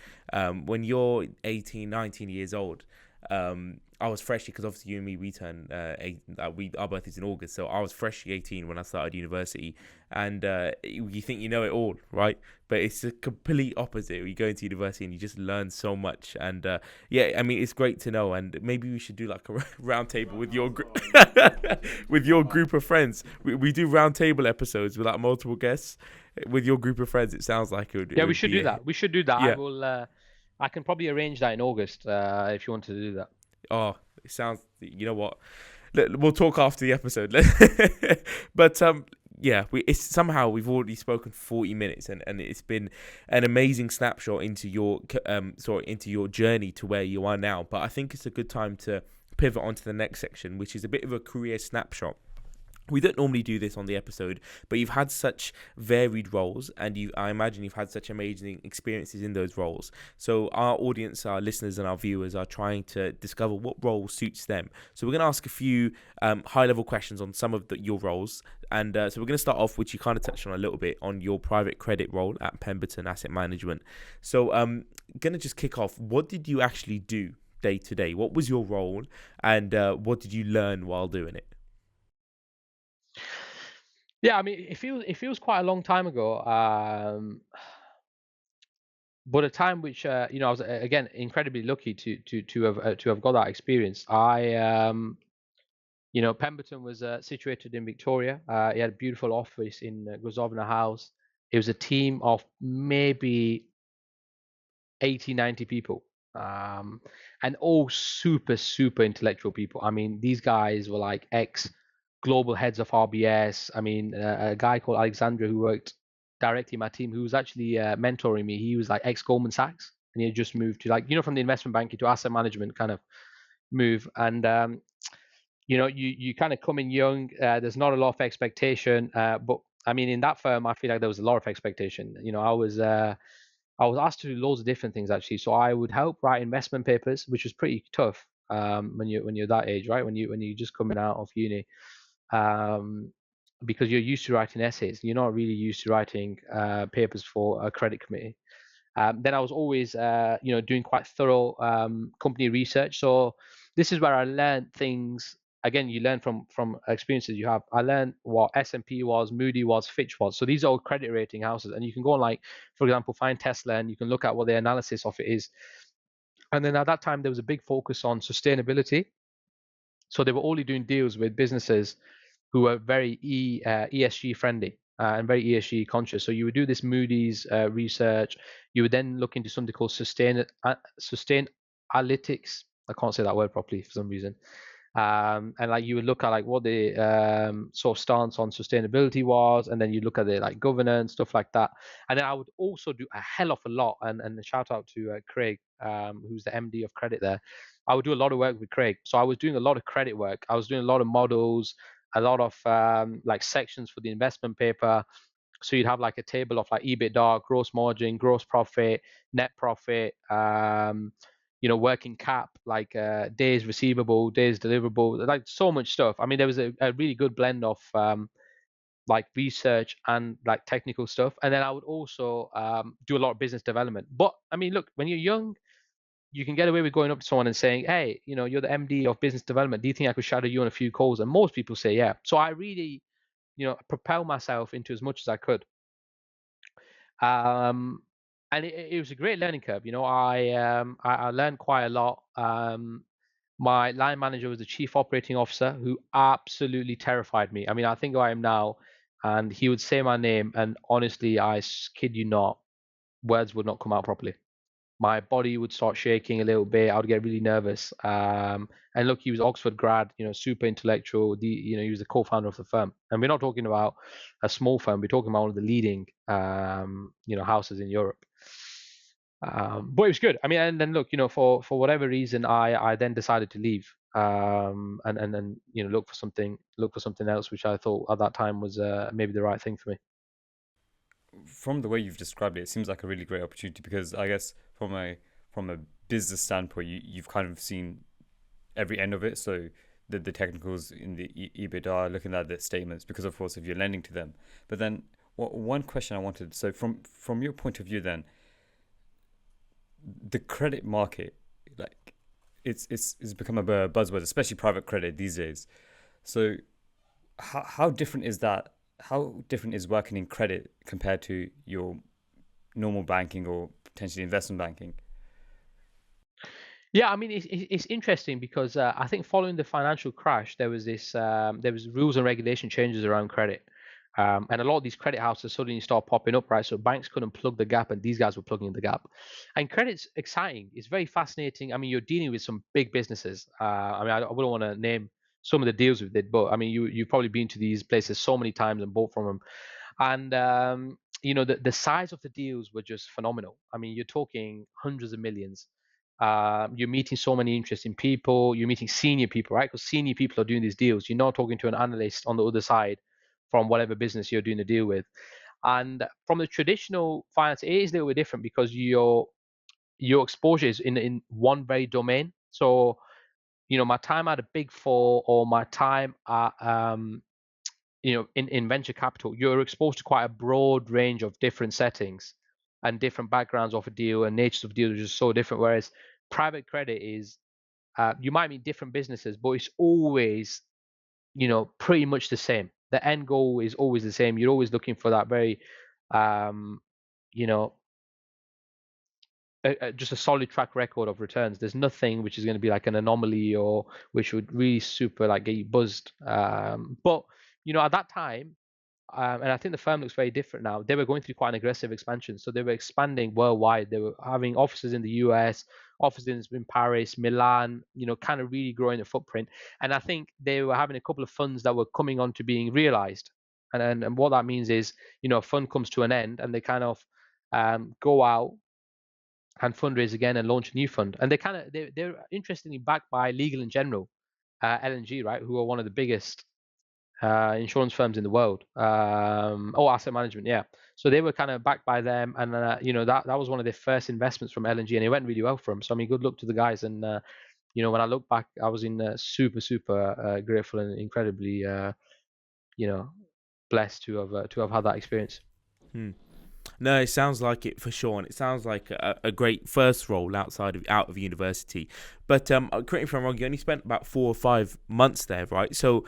When you're 18, 19 years old, I was freshly, because obviously you and me, we turn our birthday is in August, so I was freshly 18 when I started university, and you think you know it all, right? But it's the complete opposite. You go into university and you just learn so much, and yeah, I mean, it's great to know. And maybe we should do like a round table with your with your group of friends. We do round table episodes with like multiple guests with your group of friends. It sounds like it would. Yeah, we should do that. We should do that. Yeah. I will. I can probably arrange that in August if you want to do that. Oh, it sounds. You know what? We'll talk after the episode. But yeah, it's somehow we've already spoken 40 minutes, and it's been an amazing snapshot into your into your journey to where you are now. But I think it's a good time to pivot onto the next section, which is a bit of a career snapshot. We don't normally do this on the episode, but you've had such varied roles, and I imagine you've had such amazing experiences in those roles. So our audience, our listeners and our viewers are trying to discover what role suits them. So we're going to ask a few high-level questions on some of your roles. And so we're going to start off, which you kind of touched on a little bit, on your private credit role at Pemberton Asset Management. So going to just kick off. What did you actually do day to day? What was your role, and what did you learn while doing it? Yeah, I mean, it feels quite a long time ago, but a time which I was again incredibly lucky to have got that experience. Pemberton was situated in Victoria. He had a beautiful office in Grosvenor House. It was a team of maybe 80, 90 people, and all super, super intellectual people. I mean, these guys were like global heads of RBS. I mean, a guy called Alexandra who worked directly in my team, who was actually mentoring me. He was like ex-Goldman Sachs, and he had just moved to from the investment banking to asset management kind of move. And you kind of come in young. There's not a lot of expectation, but I mean, in that firm, I feel like there was a lot of expectation. I was asked to do loads of different things actually. So I would help write investment papers, which was pretty tough when you're that age, right? When you're just coming out of uni, because you're used to writing essays. You're not really used to writing papers for a credit committee. Then I was always, doing quite thorough company research. So this is where I learned things. Again, you learn from experiences you have. I learned what S&P was, Moody was, Fitch was. So these are all credit rating houses, and you can go on, for example, find Tesla, and you can look at what the analysis of it is. And then at that time, there was a big focus on sustainability. So they were only doing deals with businesses who were very ESG friendly and very ESG conscious. So you would do this Moody's research. You would then look into something called Sustainalytics. I can't say that word properly for some reason. And you would look at what the sort of stance on sustainability was, and then you look at the governance, stuff like that. And then I would also do a hell of a lot, and shout out to Craig, who's the MD of credit there. I would do a lot of work with Craig. So I was doing a lot of credit work. I was doing a lot of models, a lot of sections for the investment paper. So you'd have a table of EBITDA, gross margin, gross profit, net profit, working cap, days receivable, days deliverable, so much stuff. I mean, there was a really good blend of research and technical stuff. And then I would also do a lot of business development. But I mean, look, when you're young, you can get away with going up to someone and saying, hey, you're the MD of business development. Do you think I could shadow you on a few calls? And most people say, yeah. So I really, propel myself into as much as I could. And it was a great learning curve. I learned quite a lot. My line manager was the chief operating officer, who absolutely terrified me. I mean, I think who I am now, and he would say my name, and honestly, I kid you not, words would not come out properly. My body would start shaking a little bit. I would get really nervous. And look, he was Oxford grad, super intellectual. He was the co-founder of the firm. And we're not talking about a small firm. We're talking about one of the leading, houses in Europe. But it was good. I mean, and then look, for whatever reason, I then decided to leave, and then look for something else, which I thought at that time was maybe the right thing for me. From the way you've described it, it seems like a really great opportunity, because I guess from a business standpoint, you've kind of seen every end of it. So the technicals in the EBITDA, looking at the statements, because of course if you're lending to them. But then one question I wanted, so from your point of view then, the credit market, it's become a buzzword, especially private credit these days. So how different is that? How different is working in credit compared to your normal banking or potentially investment banking? Yeah, I mean it's interesting because I think following the financial crash, there was rules and regulation changes around credit, and a lot of these credit houses suddenly start popping up, right? So banks couldn't plug the gap, and these guys were plugging the gap. And credit's exciting. It's very fascinating. I mean, you're dealing with some big businesses. I mean, I wouldn't want to name some of the deals we did, but I mean, you've probably been to these places so many times and bought from them, and the size of the deals were just phenomenal. I mean, you're talking hundreds of millions. You're meeting so many interesting people. You're meeting senior people, right? Because senior people are doing these deals. You're not talking to an analyst on the other side from whatever business you're doing a deal with. And from the traditional finance, it is a little bit different because your exposure is in one very domain. So my time at a big four or my time at in venture capital, you're exposed to quite a broad range of different settings and different backgrounds of a deal, and natures of deals are just so different. Whereas private credit is, you might meet different businesses, but it's always, pretty much the same. The end goal is always the same. You're always looking for that very, you know, just a solid track record of returns. There's nothing which is going to be like an anomaly or which would really super like get you buzzed. But at that time, and I think the firm looks very different now. They were going through quite an aggressive expansion, so they were expanding worldwide. They were having offices in the US, offices in Paris, Milan. Kind of really growing the footprint. And I think they were having a couple of funds that were coming on to being realized. And what that means is, a fund comes to an end, and they kind of go out and fundraise again and launch a new fund. And they're interestingly backed by Legal and General, L&G, right, who are one of the biggest insurance firms in the world, or asset management, yeah. So they were kind of backed by them, and that was one of their first investments from L&G, and it went really well for them. So I mean, good luck to the guys. And when I look back, I was in super grateful and incredibly blessed to have had that experience. Hmm. No, it sounds like it for sure, and it sounds like a great first role out of university. But correct me if I'm wrong, you only spent about 4 or 5 months there, right? So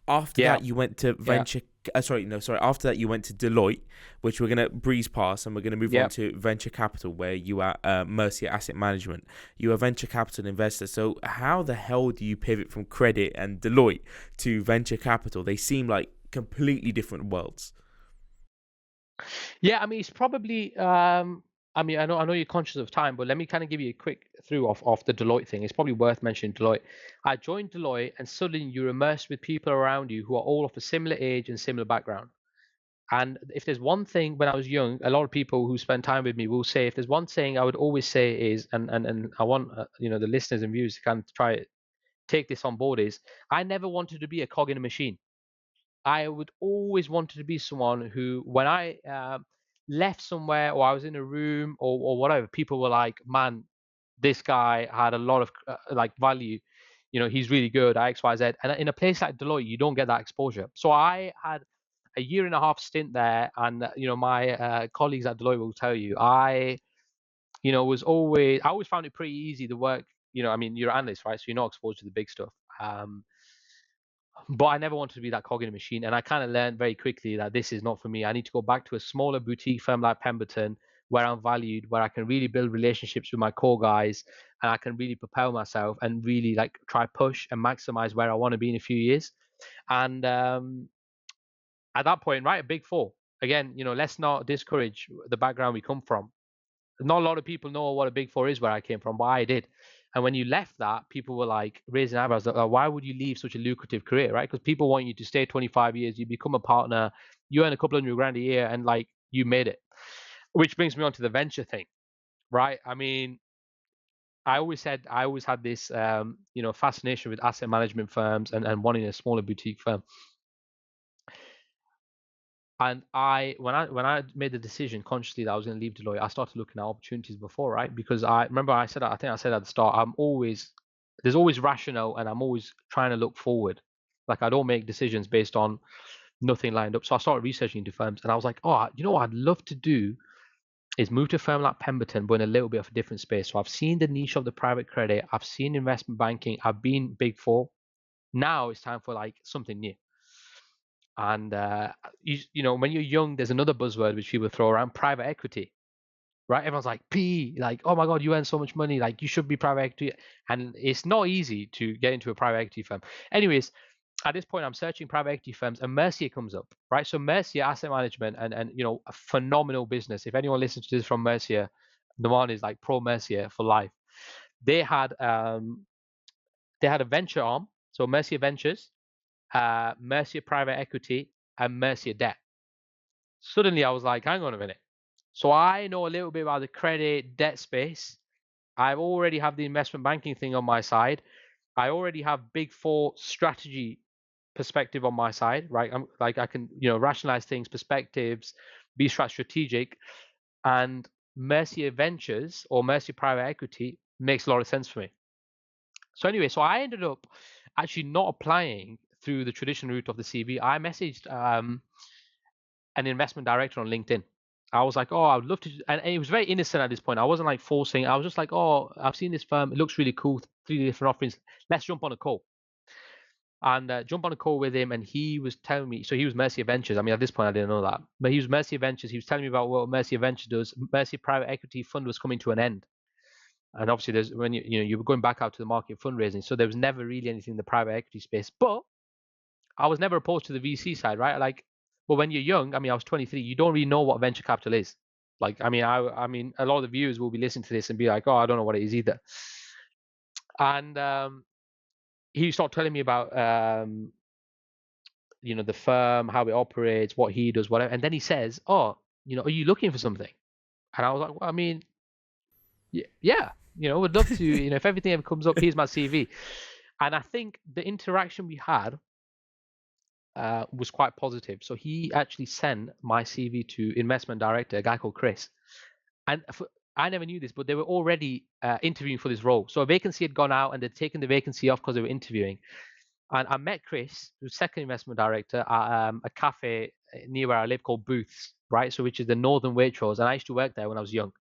after that, you went to venture. After that, you went to Deloitte, which we're gonna breeze past, and we're gonna move on to venture capital, where you are Mercia Asset Management. You are venture capital investor. So how the hell do you pivot from credit and Deloitte to venture capital? They seem like completely different worlds. Yeah, I mean, it's probably. I mean, I know you're conscious of time, but let me kind of give you a quick through of the Deloitte thing. It's probably worth mentioning Deloitte. I joined Deloitte, and suddenly you're immersed with people around you who are all of a similar age and similar background. And if there's one thing, when I was young, a lot of people who spend time with me will say, if there's one thing I would always say is, and I want the listeners and viewers to kind of try take this on board, is I never wanted to be a cog in a machine. I would always wanted to be someone who, when I left somewhere or I was in a room or whatever, people were like, "Man, this guy had a lot of like value. He's really good at X, Y, Z." And in a place like Deloitte, you don't get that exposure. So I had a year and a half stint there, and my colleagues at Deloitte will tell you, I always found it pretty easy to work. I mean, you're an analyst, right? So you're not exposed to the big stuff. But I never wanted to be that cog in a machine, and I kind of learned very quickly that this is not for me. I need to go back to a smaller boutique firm like Pemberton, where I'm valued, where I can really build relationships with my core guys, and I can really propel myself and really like try push and maximize where I want to be in a few years. And at that point, right, a big four. Again, let's not discourage the background we come from. Not a lot of people know what a big four is where I came from, but I did. And when you left that, people were like raising eyebrows. Like, why would you leave such a lucrative career, right? Because people want you to stay 25 years, you become a partner, you earn a couple $100,000 a year, and like you made it. Which brings me on to the venture thing, right? I mean, I always had this fascination with asset management firms and wanting a smaller boutique firm. And when I made the decision consciously that I was going to leave Deloitte, I started looking at opportunities before, right? Because I remember I think I said at the start, there's always rational, and I'm always trying to look forward. Like I don't make decisions based on nothing lined up. So I started researching into firms, and I was like, oh, you know what I'd love to do is move to a firm like Pemberton, but in a little bit of a different space. So I've seen the niche of the private credit. I've seen investment banking. I've been Big Four. Now it's time for like something new. And you know, when you're young, there's another buzzword which people throw around: private equity. Right? Everyone's like, P, like, oh my God, you earn so much money. Like, you should be private equity. And it's not easy to get into a private equity firm. Anyways, at this point, I'm searching private equity firms, and Mercia comes up, right? So Mercia Asset Management, and you know, a phenomenal business. If anyone listens to this from Mercia, Nomaan is like pro Mercia for life. They had a venture arm, so Mercia Ventures, Mercia Private Equity, and Mercia Debt. Suddenly, I was like, hang on a minute. So I know a little bit about the credit debt space. I already have the investment banking thing on my side. I already have Big Four strategy perspective on my side, right? I'm like, I can, you know, rationalize things, perspectives, be strategic, and Mercia Ventures or Mercia Private Equity makes a lot of sense for me. So anyway, so I ended up actually not applying through the traditional route of the CV. I messaged an investment director on LinkedIn. I was like, oh, I would love to, and it was very innocent at this point. I wasn't like forcing. I was just like, oh, I've seen this firm. It looks really cool. 3 different offerings. Let's jump on a call. And jump on a call with him, and he was telling me. So he was Mercia Ventures. I mean, at this point, I didn't know that, but he was Mercia Ventures. He was telling me about what Mercia Ventures does. Mercia Private Equity Fund was coming to an end, and obviously, there's when you were going back out to the market fundraising. So there was never really anything in the private equity space. But I was never opposed to the VC side, right? Like, but when you're young, I mean, I was 23. You don't really know what venture capital is. Like, I mean, I mean, a lot of the viewers will be listening to this and be like, oh, I don't know what it is either. And he started telling me about you know, the firm, how it operates, what he does, whatever. And then he says, oh, you know, are you looking for something? And I was like, well, I mean, yeah, you know, would love to, you know, if everything ever comes up, here's my CV. And I think the interaction we had was quite positive. So he actually sent my CV to investment director, a guy called Chris. And I never knew this, but they were already interviewing for this role. So a vacancy had gone out, and they'd taken the vacancy off because they were interviewing. And I met Chris, who's second investment director, at a cafe near where I live called Booths, right? So which is the Northern Waitrose, and I used to work there when I was young.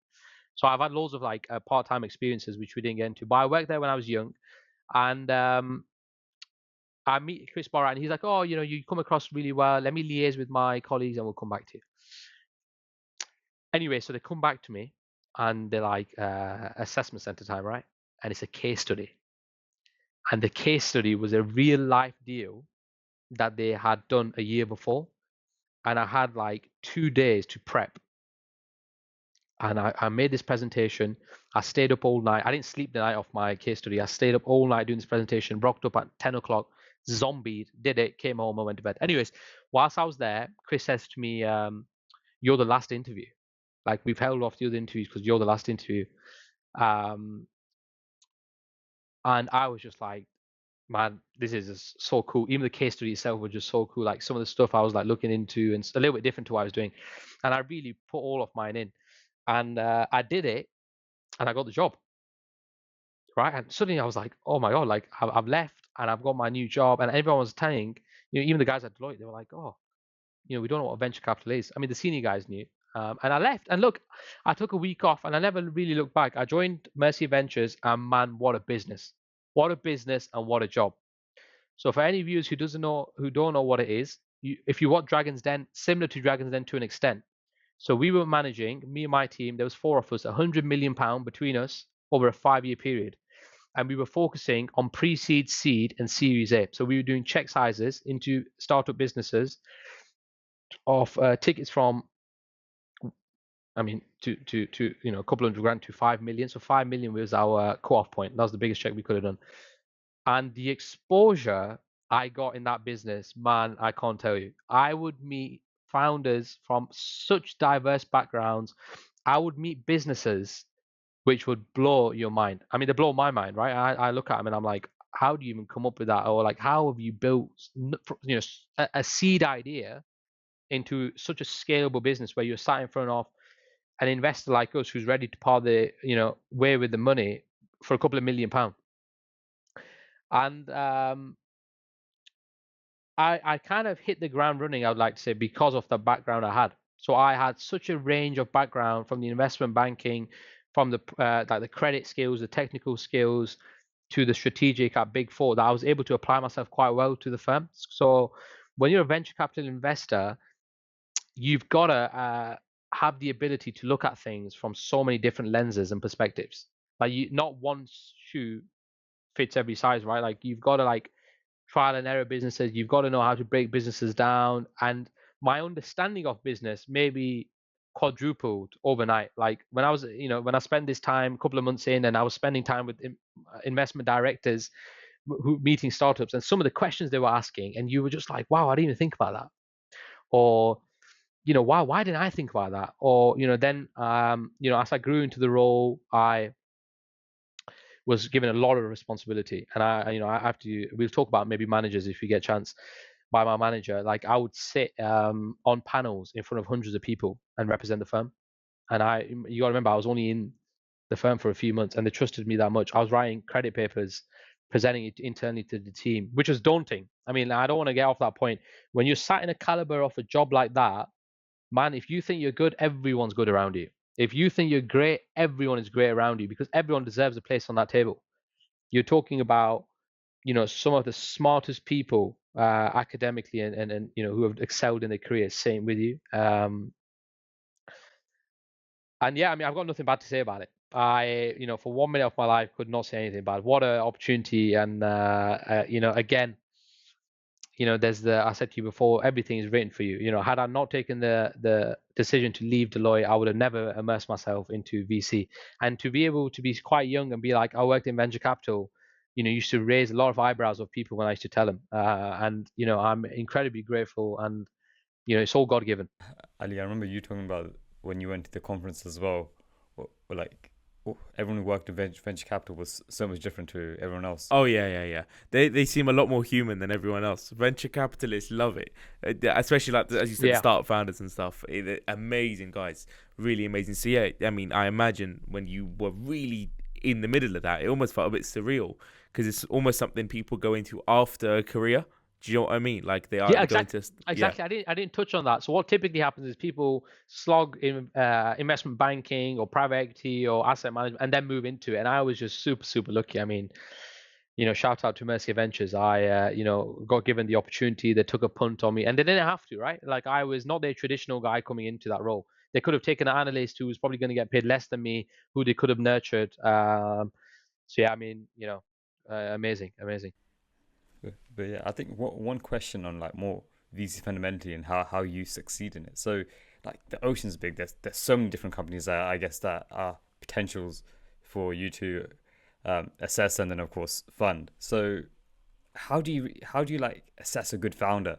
So I've had loads of like part-time experiences, which we didn't get into. But I worked there when I was young, and I meet Chris Barra, and he's like, "Oh, you know, you come across really well. Let me liaise with my colleagues, and we'll come back to you." Anyway, so they come back to me, and they're like, "Assessment center time, right?" And it's a case study, and the case study was a real-life deal that they had done a year before, and I had like 2 days to prep. And I made this presentation. I stayed up all night. I didn't sleep the night off my case study. I stayed up all night doing this presentation, rocked up at 10 o'clock, zombied, did it, came home, and went to bed. Anyways, whilst I was there, Chris says to me, you're the last interview. Like, we've held off the other interviews because you're the last interview. And I was just like, man, this is so cool. Even the case study itself was just so cool. Like, some of the stuff I was like looking into, and a little bit different to what I was doing. And I really put all of mine in. And I did it, and I got the job. Right. And suddenly I was like, oh my God, like I've left and I've got my new job. And everyone was telling, you know, even the guys at Deloitte, they were like, oh, you know, we don't know what venture capital is. I mean, the senior guys knew. And I left. And look, I took a week off, and I never really looked back. I joined Mercia Ventures, and man, what a business. What a business, and what a job. So for any viewers who don't know what it is, if you watch Dragon's Den, similar to Dragon's Den to an extent. So we were managing, me and my team, there was 4 of us, £100 million between us over a 5-year period. And we were focusing on pre-seed, seed, and Series A. So we were doing check sizes into startup businesses of tickets from, I mean, to you know, a couple hundred grand to 5 million. So 5 million was our cut-off point. That was the biggest check we could have done. And the exposure I got in that business, man, I can't tell you. I would meet founders from such diverse backgrounds. I would meet businesses which would blow your mind. I mean, they blow my mind, right? I look at them and I'm like, how do you even come up with that? Or like, how have you built, you know, a seed idea into such a scalable business where you're sat in front of an investor like us who's ready to part the, you know, way with the money for a couple of £1 million. And I kind of hit the ground running, I would like to say, because of the background I had. So I had such a range of background from the investment banking, from the like the credit skills, the technical skills, to the strategic at Big Four, that I was able to apply myself quite well to the firm. So when you're a venture capital investor, you've got to have the ability to look at things from so many different lenses and perspectives. Like not one shoe fits every size, right? Like you've got to like trial and error businesses. You've got to know how to break businesses down. And my understanding of business maybe quadrupled overnight. Like when I was, when I spent this time, a couple of months in, and I was spending time with investment directors who meeting startups, and some of the questions they were asking, and you were just like, wow, I didn't even think about that. Or, why didn't I think about that? Or, then, as I grew into the role, I was given a lot of responsibility. And I have to, we'll talk about maybe managers if we get a chance, by my manager. Like I would sit on panels in front of hundreds of people and represent the firm. And you got to remember, I was only in the firm for a few months, and they trusted me that much. I was writing credit papers, presenting it internally to the team, which was daunting. I mean, I don't want to get off that point. When you're sat in a caliber of a job like that, man, if you think you're good, everyone's good around you. If you think you're great, everyone is great around you, because everyone deserves a place on that table. You're talking about, some of the smartest people academically and who have excelled in their careers sitting with you. And yeah, I mean, I've got nothing bad to say about it. I, for 1 minute of my life, could not say anything bad. What an opportunity. And, again, there's I said to you before, everything is written for you. Had I not taken the decision to leave Deloitte, I would have never immersed myself into VC. And to be able to be quite young and be like, I worked in venture capital, used to raise a lot of eyebrows of people when I used to tell them. And, I'm incredibly grateful, and, it's all God given. Ali, I remember you talking about when you went to the conference as well, like everyone who worked in venture capital was so much different to everyone else. Oh yeah. They seem a lot more human than everyone else. Venture capitalists love it, especially like as you said, startup founders and stuff. Amazing guys, really amazing. So yeah, I mean, I imagine when you were really in the middle of that, it almost felt a bit surreal, because it's almost something people go into after a career. Do you know what I mean? Like they are exactly. I didn't touch on that. So what typically happens is people slog in investment banking or private equity or asset management and then move into it. And I was just super lucky. I mean, shout out to Mercy Ventures. I got given the opportunity. They took a punt on me, and they didn't have to, right? Like I was not their traditional guy coming into that role. They could have taken an analyst who was probably going to get paid less than me, who they could have nurtured. So yeah, I mean, amazing. But yeah, I think one question on like more VC fundamentally and how you succeed in it. So like the ocean's big. There's so many different companies that I guess that are potentials for you to assess and then of course fund. So how do you like assess a good founder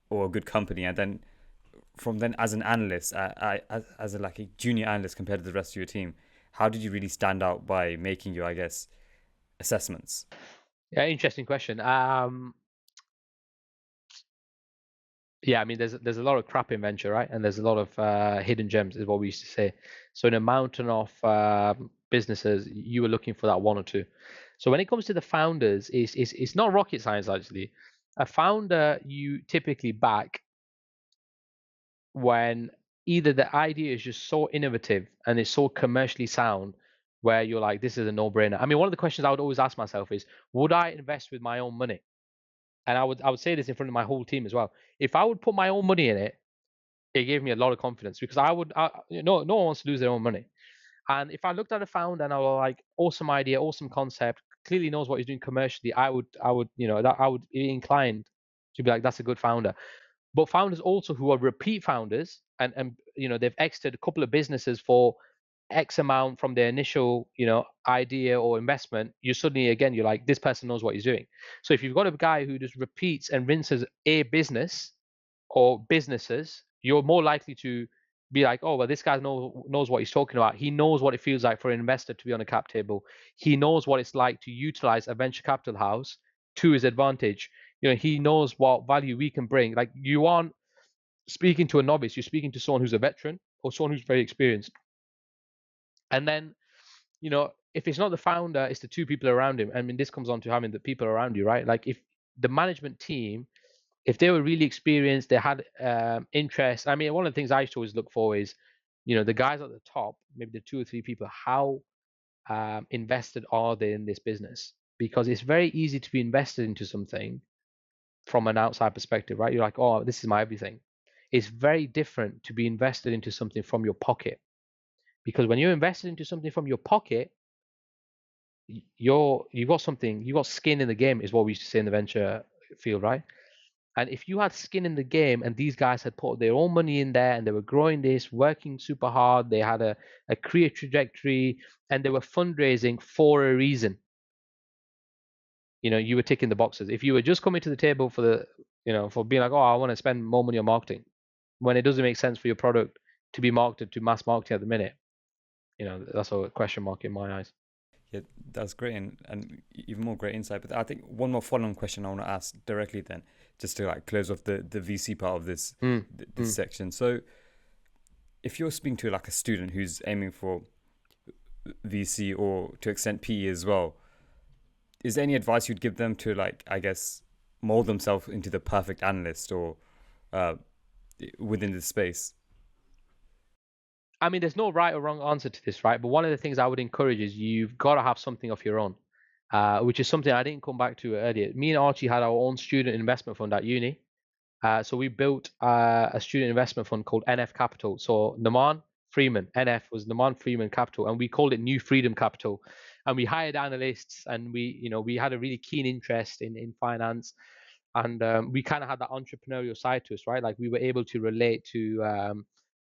or a good company, and then from then as an analyst, as a junior analyst compared to the rest of your team, how did you really stand out by making your, I guess, assessments? Yeah, interesting question. Yeah, I mean, there's a lot of crap in venture, right? And there's a lot of hidden gems, is what we used to say. So in a mountain of businesses, you were looking for that one or two. So when it comes to the founders, it's not rocket science actually. A founder you typically back when either the idea is just so innovative and it's so commercially sound, where you're like, this is a no-brainer. I mean, one of the questions I would always ask myself is, would I invest with my own money? And I would say this in front of my whole team as well. If I would put my own money in it, it gave me a lot of confidence, because no one wants to lose their own money. And if I looked at a founder and I was like, awesome idea, awesome concept, clearly knows what he's doing commercially, I would be inclined to be like, that's a good founder. But founders also who are repeat founders and they've exited a couple of businesses for X amount from their initial, idea or investment, you're like, this person knows what he's doing. So if you've got a guy who just repeats and rinses a business or businesses, you're more likely to be like, oh, well, this guy knows what he's talking about. He knows what it feels like for an investor to be on a cap table. He knows what it's like to utilize a venture capital house to his advantage. He knows what value we can bring. Like, you aren't speaking to a novice, you're speaking to someone who's a veteran or someone who's very experienced. And then, if it's not the founder, it's the two people around him. I mean, this comes on to having the people around you, right? Like, if the management team if they were really experienced, they had interest. I mean, one of the things I used to always look for is, the guys at the top, maybe the 2 or 3 people, how invested are they in this business? Because it's very easy to be invested into something from an outside perspective, right? You're like, oh, this is my everything. It's very different to be invested into something from your pocket, because when you're invested into something from your pocket, you've got skin in the game, is what we used to say in the venture field, right? And if you had skin in the game and these guys had put their own money in there and they were growing this, working super hard, they had a career trajectory, and they were fundraising for a reason, you were ticking the boxes. If you were just coming to the table for for being like, oh, I want to spend more money on marketing, when it doesn't make sense for your product to be marketed to mass marketing at the minute, that's a question mark in my eyes. Yeah, that's great, and even more great insight. But I think one more follow-on question I want to ask directly then, just to like close off the VC part of this section. So if you're speaking to like a student who's aiming for VC or to extent PE as well, is there any advice you'd give them to, like, I guess, mold themselves into the perfect analyst or within this space? I mean, there's no right or wrong answer to this, right? But one of the things I would encourage is you've got to have something of your own, which is something I didn't come back to earlier. Me and Archie had our own student investment fund at uni. So we built a student investment fund called NF Capital. So Nomaan Freeman, NF was Nomaan Freeman Capital, and we called it New Freedom Capital. And we hired analysts, and we had a really keen interest in finance, and we kind of had that entrepreneurial side to us, right? Like we were able to relate to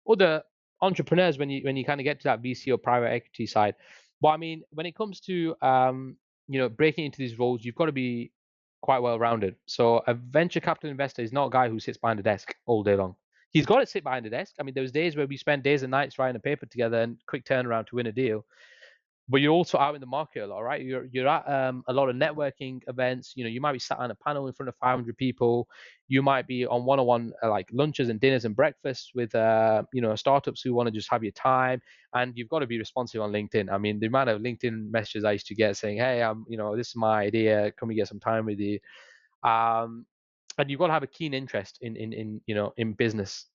other entrepreneurs when you kind of get to that VC or private equity side. But I mean, when it comes to breaking into these roles, you've got to be quite well rounded. So a venture capital investor is not a guy who sits behind a desk all day long. He's got to sit behind a desk. I mean, there's days where we spend days and nights writing a paper together and quick turnaround to win a deal. But you're also out in the market a lot, right? You're at a lot of networking events. You might be sat on a panel in front of 500 people. You might be on one-on-one like lunches and dinners and breakfasts with startups who want to just have your time. And you've got to be responsive on LinkedIn. I mean, the amount of LinkedIn messages I used to get saying, "Hey, this is my idea. Can we get some time with you?" And you've got to have a keen interest in business.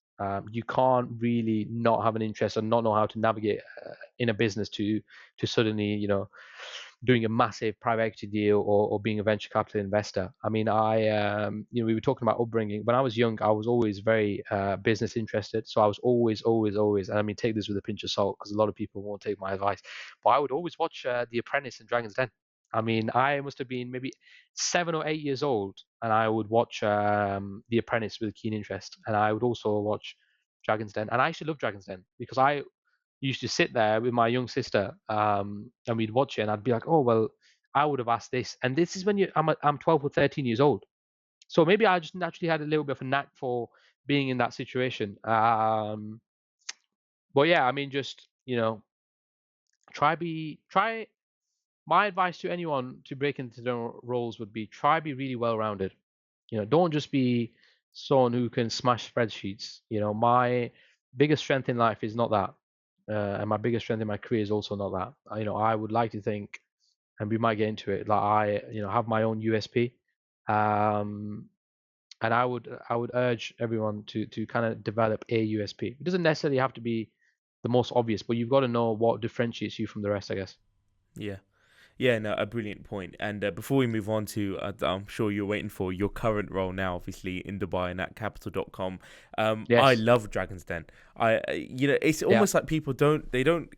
You can't really not have an interest and not know how to navigate in a business to suddenly doing a massive private equity deal or being a venture capital investor. I mean, we were talking about upbringing. When I was young, I was always very business interested. So I was always, and I mean, take this with a pinch of salt because a lot of people won't take my advice, but I would always watch The Apprentice and Dragon's Den. I mean, I must have been maybe 7 or 8 years old, and I would watch The Apprentice with keen interest, and I would also watch Dragon's Den. And I actually love Dragon's Den because I used to sit there with my young sister, and we'd watch it, and I'd be like, "Oh well, I would have asked this." And this is when I'm 12 or 13 years old, so maybe I just naturally had a little bit of a knack for being in that situation. But yeah, I mean, just try. My advice to anyone to break into their roles would be try be really well rounded. Don't just be someone who can smash spreadsheets. My biggest strength in life is not that, and my biggest strength in my career is also not that. I would like to think, and we might get into it, like I have my own USP, and I would urge everyone to kind of develop a USP. It doesn't necessarily have to be the most obvious, but you've got to know what differentiates you from the rest, I guess. Yeah. Yeah, no, a brilliant point. And before we move on to, I'm sure you're waiting for your current role now, obviously in Dubai and at capital.com. Yes. I love Dragon's Den. It's almost like people don't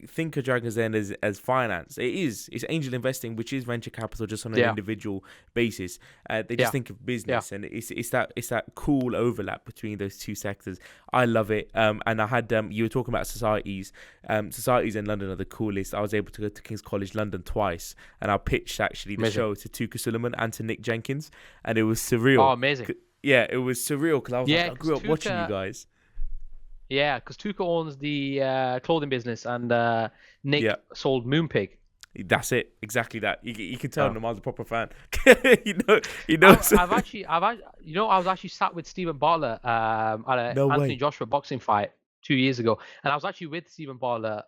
think of Dragon's Den as finance. It's angel investing, which is venture capital just on an individual basis. They just think of business, and it's that cool overlap between those two sectors. I love it. And I had you were talking about societies. Societies in London are the coolest. I was able to go to King's College London twice, and I pitched actually the show to Tuka Suleiman and to Nick Jenkins, and it was surreal. Oh, amazing! Yeah, it was surreal because I was I grew up watching you guys. Yeah, because Tuka owns the clothing business, and Nick sold Moonpig. That's it, exactly that. You can tell Nomaan's a proper fan. he knows. I was actually sat with Stephen Bartlett at an Anthony Joshua boxing fight 2 years ago, and I was actually with Stephen Bartlett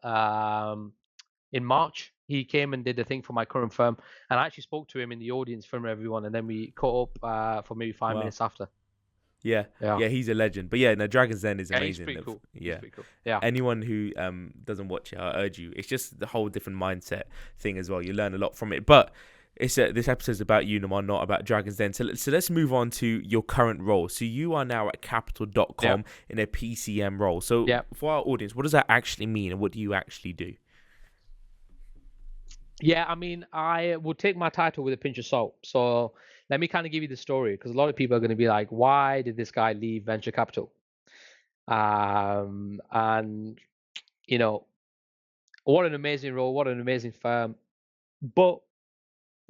in March. He came and did the thing for my current firm, and I actually spoke to him in the audience from everyone, and then we caught up for maybe 5 minutes after. Yeah, Yeah. yeah, he's a legend. But yeah, no, Dragon's Den is Yeah, he's amazing. pretty cool. He's Yeah, pretty cool. Yeah. anyone who doesn't watch it, I urge you. It's just the whole different mindset thing as well. You learn a lot from it. But it's this episode's about you, Nomaan, not about Dragon's Den. So let's move on to your current role. So you are now at Capital.com in a PCM role. So for our audience, what does that actually mean, and what do you actually do? Yeah, I mean, I would take my title with a pinch of salt. So let me kind of give you the story, because a lot of people are going to be like, why did this guy leave venture capital? And you know, what an amazing role, what an amazing firm. But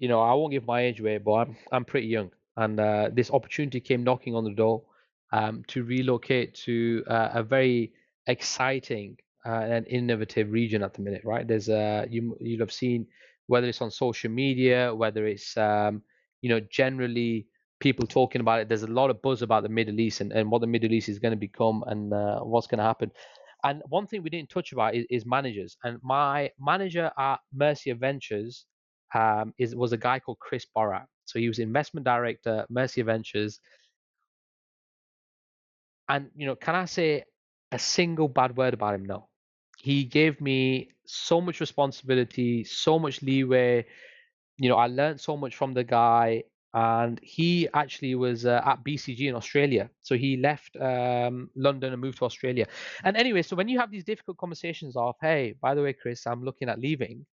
I won't give my age away, but I'm pretty young, and this opportunity came knocking on the door to relocate to a very exciting and innovative region at the minute. Right? There's you'll have seen, whether it's on social media, whether it's generally people talking about it. There's a lot of buzz about the Middle East and what the Middle East is going to become, and what's going to happen. And one thing we didn't touch about is managers. And my manager at Mercia Ventures was a guy called Chris Borat. So he was investment director at Mercia Ventures. And can I say a single bad word about him? No. He gave me so much responsibility, so much leeway. I learned so much from the guy, and he actually was at BCG in Australia. So he left London and moved to Australia. And anyway, so when you have these difficult conversations of, hey, by the way, Chris, I'm looking at leaving,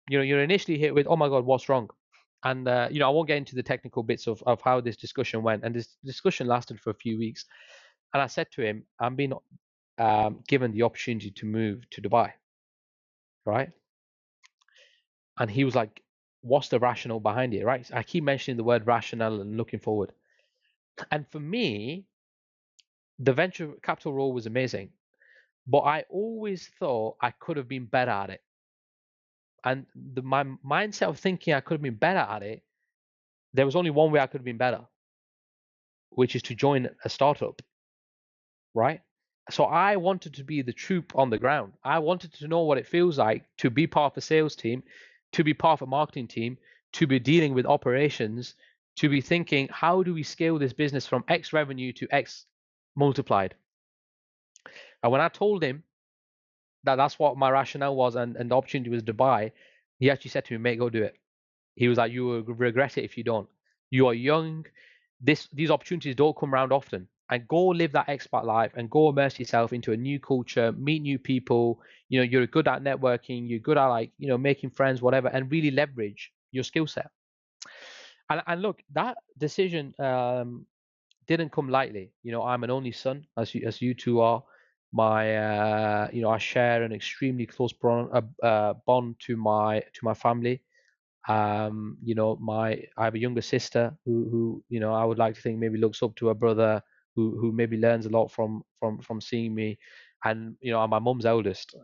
you're initially hit with, oh my God, what's wrong? And I won't get into the technical bits of how this discussion went. And this discussion lasted for a few weeks. And I said to him, I'm being given the opportunity to move to Dubai, right? And he was like, what's the rationale behind it, right? I keep mentioning the word rationale and looking forward. And for me, the venture capital role was amazing, but I always thought I could have been better at it. And my mindset of thinking I could have been better at it, there was only one way I could have been better, which is to join a startup, right? So I wanted to be the troop on the ground. I wanted to know what it feels like to be part of a sales team, to be part of a marketing team, to be dealing with operations, to be thinking, how do we scale this business from X revenue to X multiplied? And when I told him that that's what my rationale was, and the opportunity was Dubai, he actually said to me, mate, go do it. He was like, you will regret it if you don't. You are young. These opportunities don't come around often. And go live that expat life and go immerse yourself into a new culture, meet new people. You're good at networking. You're good at making friends, whatever, and really leverage your skill set. And look, that decision didn't come lightly. I'm an only son, as you two are. I share an extremely close bond to my family. I have a younger sister who I would like to think maybe looks up to her brother, who maybe learns a lot from seeing me. And I'm my mum's eldest,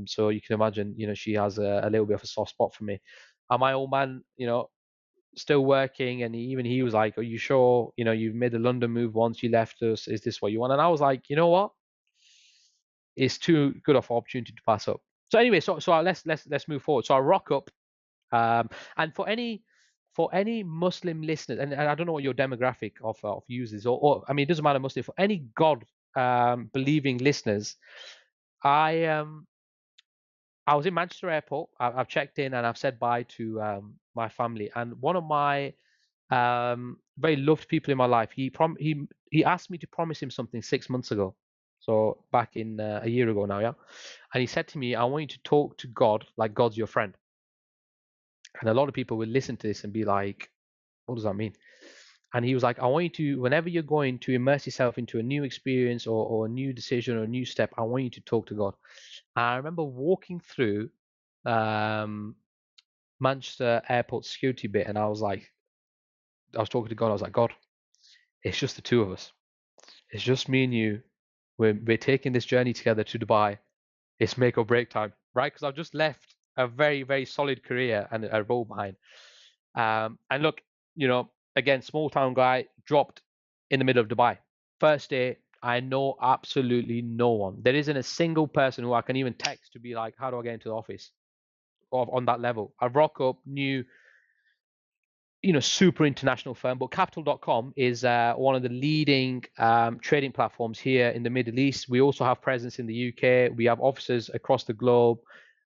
so you can imagine she has a little bit of a soft spot for me. And my old man still working, and even he was like, are you sure you've made the London move once you left us? Is this what you want? And I was like, you know what, it's too good of an opportunity to pass up. So anyway, so let's move forward. So I rock up. And for any Muslim listeners, and I don't know what your demographic of users, or I mean, it doesn't matter Muslim. For any God believing listeners, I was in Manchester Airport. I've checked in and I've said bye to my family. And one of my very loved people in my life, he asked me to promise him something 6 months ago. So back in a year ago now, yeah. And he said to me, I want you to talk to God like God's your friend. And a lot of people will listen to this and be like, what does that mean? And he was like, I want you to, whenever you're going to immerse yourself into a new experience or a new decision or a new step, I want you to talk to God. And I remember walking through Manchester Airport security bit, and I was talking to God. I was like, God, it's just the two of us. It's just me and you. We're taking this journey together to Dubai. It's make or break time, right? Because I've just left a very, very solid career and a role behind. And look, again, small town guy, dropped in the middle of Dubai. First day, I know absolutely no one. There isn't a single person who I can even text to be like, how do I get into the office? Or on that level. I rock up, new super international firm, but Capital.com is one of the leading trading platforms here in the Middle East. We also have presence in the UK. We have offices across the globe.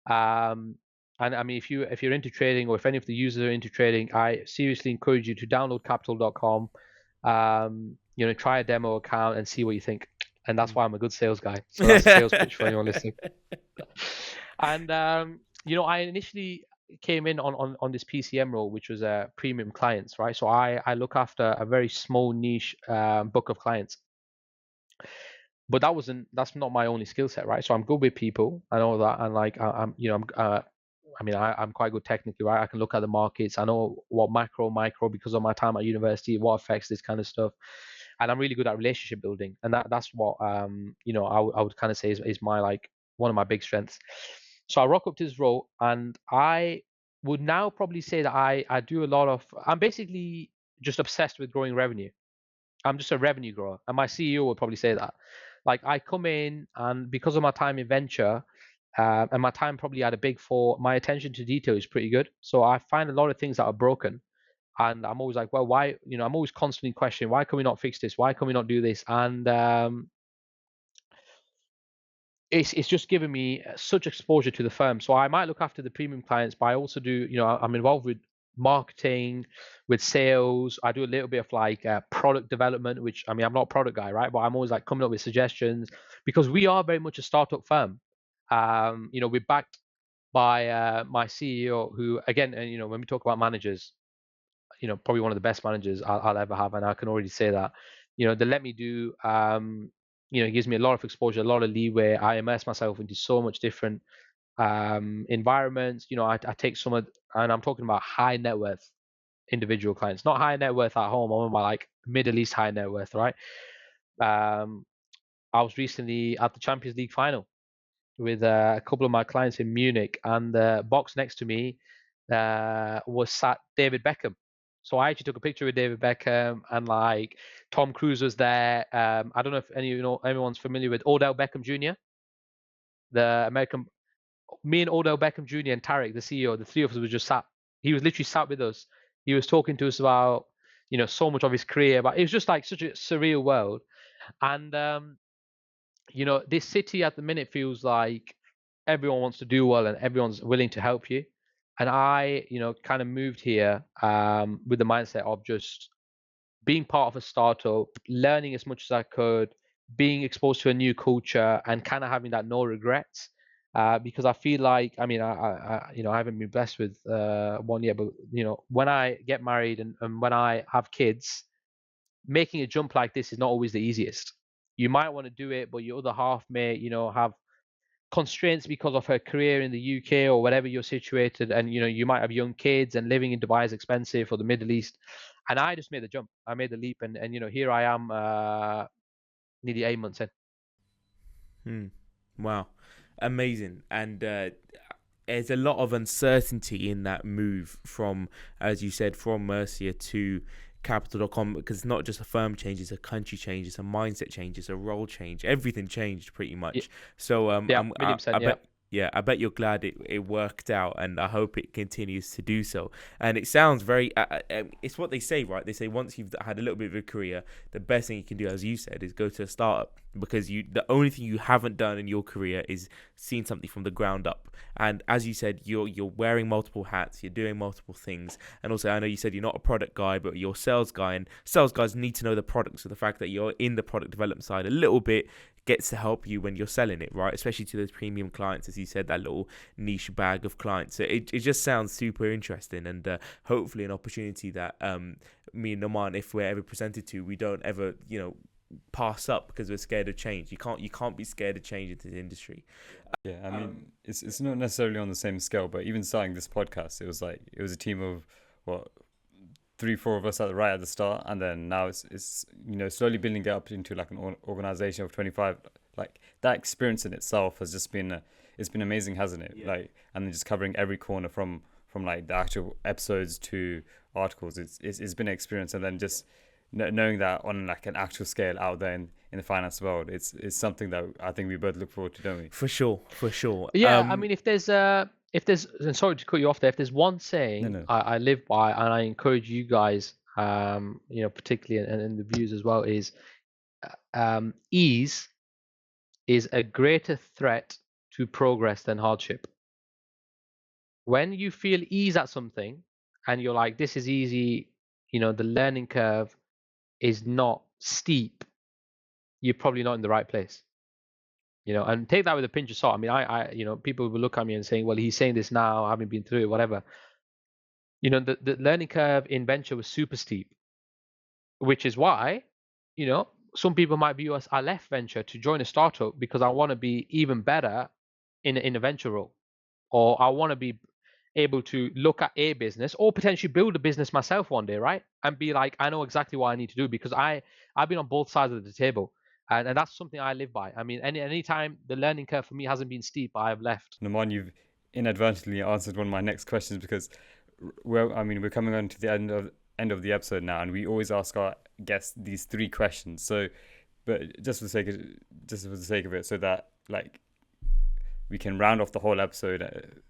And I mean, if you're into trading, or if any of the users are into trading, I seriously encourage you to download Capital.com. Try a demo account and see what you think. And that's why I'm a good sales guy. So that's a sales pitch for anyone listening. And I initially came in on this PCM role, which was premium clients, right? So I look after a very small niche book of clients. But that's not my only skill set, right? So I'm good with people and all that, and like I'm quite good technically, right? I can look at the markets. I know what micro because of my time at university, what affects this kind of stuff, and I'm really good at relationship building, and that's what I would kind of say is my like one of my big strengths. So I rock up to this role, and I would now probably say that I do a lot of. I'm basically just obsessed with growing revenue. I'm just a revenue grower, and my CEO would probably say that. Like I come in, and because of my time in venture, and my time probably at a big four, my attention to detail is pretty good. So I find a lot of things that are broken, and I'm always like, well, why? I'm always constantly questioning, why can we not fix this? Why can we not do this? And it's just given me such exposure to the firm. So I might look after the premium clients, but I also do, I'm involved with marketing, with sales. I do a little bit of like product development, which I'm not a product guy, right? But I'm always like coming up with suggestions, because we are very much a startup firm. We're backed by my CEO, who again, and when we talk about managers, probably one of the best managers I'll ever have, and I can already say that. They let me do. It gives me a lot of exposure, a lot of leeway. I immerse myself into so much different environments. I take some of, and I'm talking about high net worth individual clients, not high net worth at home. I'm talking about like Middle East high net worth, right? I was recently at the Champions League final with a couple of my clients in Munich, and the box next to me was sat David Beckham. So I actually took a picture with David Beckham, and like Tom Cruise was there. I don't know if everyone's familiar with Odell Beckham Jr., the American. Me and Odell Beckham Jr. and Tarek, the CEO, the three of us were just sat. He was literally sat with us. He was talking to us about so much of his career, but it was just like such a surreal world. And this city at the minute feels like everyone wants to do well and everyone's willing to help you. And I, kind of moved here with the mindset of just being part of a startup, learning as much as I could, being exposed to a new culture, and kind of having that no regrets. Because I feel like, I haven't been blessed with one yet, but when I get married and when I have kids, making a jump like this is not always the easiest. You might want to do it, but your other half may, have constraints because of her career in the UK or whatever you're situated, and you might have young kids, and living in Dubai is expensive, for the Middle East. And I just made the jump. I made the leap, and here I am, nearly 8 months in. Wow, amazing. And there's a lot of uncertainty in that move from, as you said, from Mercia to Capital.com, because it's not just a firm change, it's a country change, it's a mindset change, it's a role change. Everything changed pretty much. Yeah. So I bet you're glad it worked out, and I hope it continues to do so. And it sounds very it's what they say, right? They say once you've had a little bit of a career, the best thing you can do, as you said, is go to a startup, because the only thing you haven't done in your career is seen something from the ground up. And as you said, you're wearing multiple hats, you're doing multiple things. And also, I know you said you're not a product guy, but you're a sales guy, and sales guys need to know the product. So the fact that you're in the product development side a little bit gets to help you when you're selling it, right? Especially to those premium clients, as you said, that little niche bag of clients. So it just sounds super interesting, and hopefully an opportunity that me and Nomaan, if we're ever presented to, we don't ever pass up because we're scared of change. You can't be scared of change in this industry. Yeah, I mean, it's not necessarily on the same scale, but even starting this podcast, it was a team of 3-4 of us right at the start, and then now it's slowly building it up into like an organization of 25. Like that experience in itself has just been it's been amazing, hasn't it? Yeah. Like, and then just covering every corner from like the actual episodes to articles. It's been an experience, and then just knowing that on like an actual scale out there in the finance world, it's something that I think we both look forward to, don't we? For sure. Yeah, I mean, if there's if there's, and sorry to cut you off there, if there's one saying No. I live by, and I encourage you guys, particularly and the views as well, is ease is a greater threat to progress than hardship. When you feel ease at something and you're like, this is easy, the learning curve is not steep, you're probably not in the right place. And take that with a pinch of salt. I mean, I people will look at me and saying, well, he's saying this now, I haven't been through it, whatever. The learning curve in venture was super steep, which is why, some people might view us, I left venture to join a startup because I want to be even better in a venture role, or I want to be able to look at a business or potentially build a business myself one day, right? And be like, I know exactly what I need to do because I've been on both sides of the table. And that's something I live by. I mean, any time the learning curve for me hasn't been steep, I've left. Nomaan, you've inadvertently answered one of my next questions because we're coming on to the end of the episode now, and we always ask our guests these 3 questions. So, but just for the sake of it, so that like we can round off the whole episode.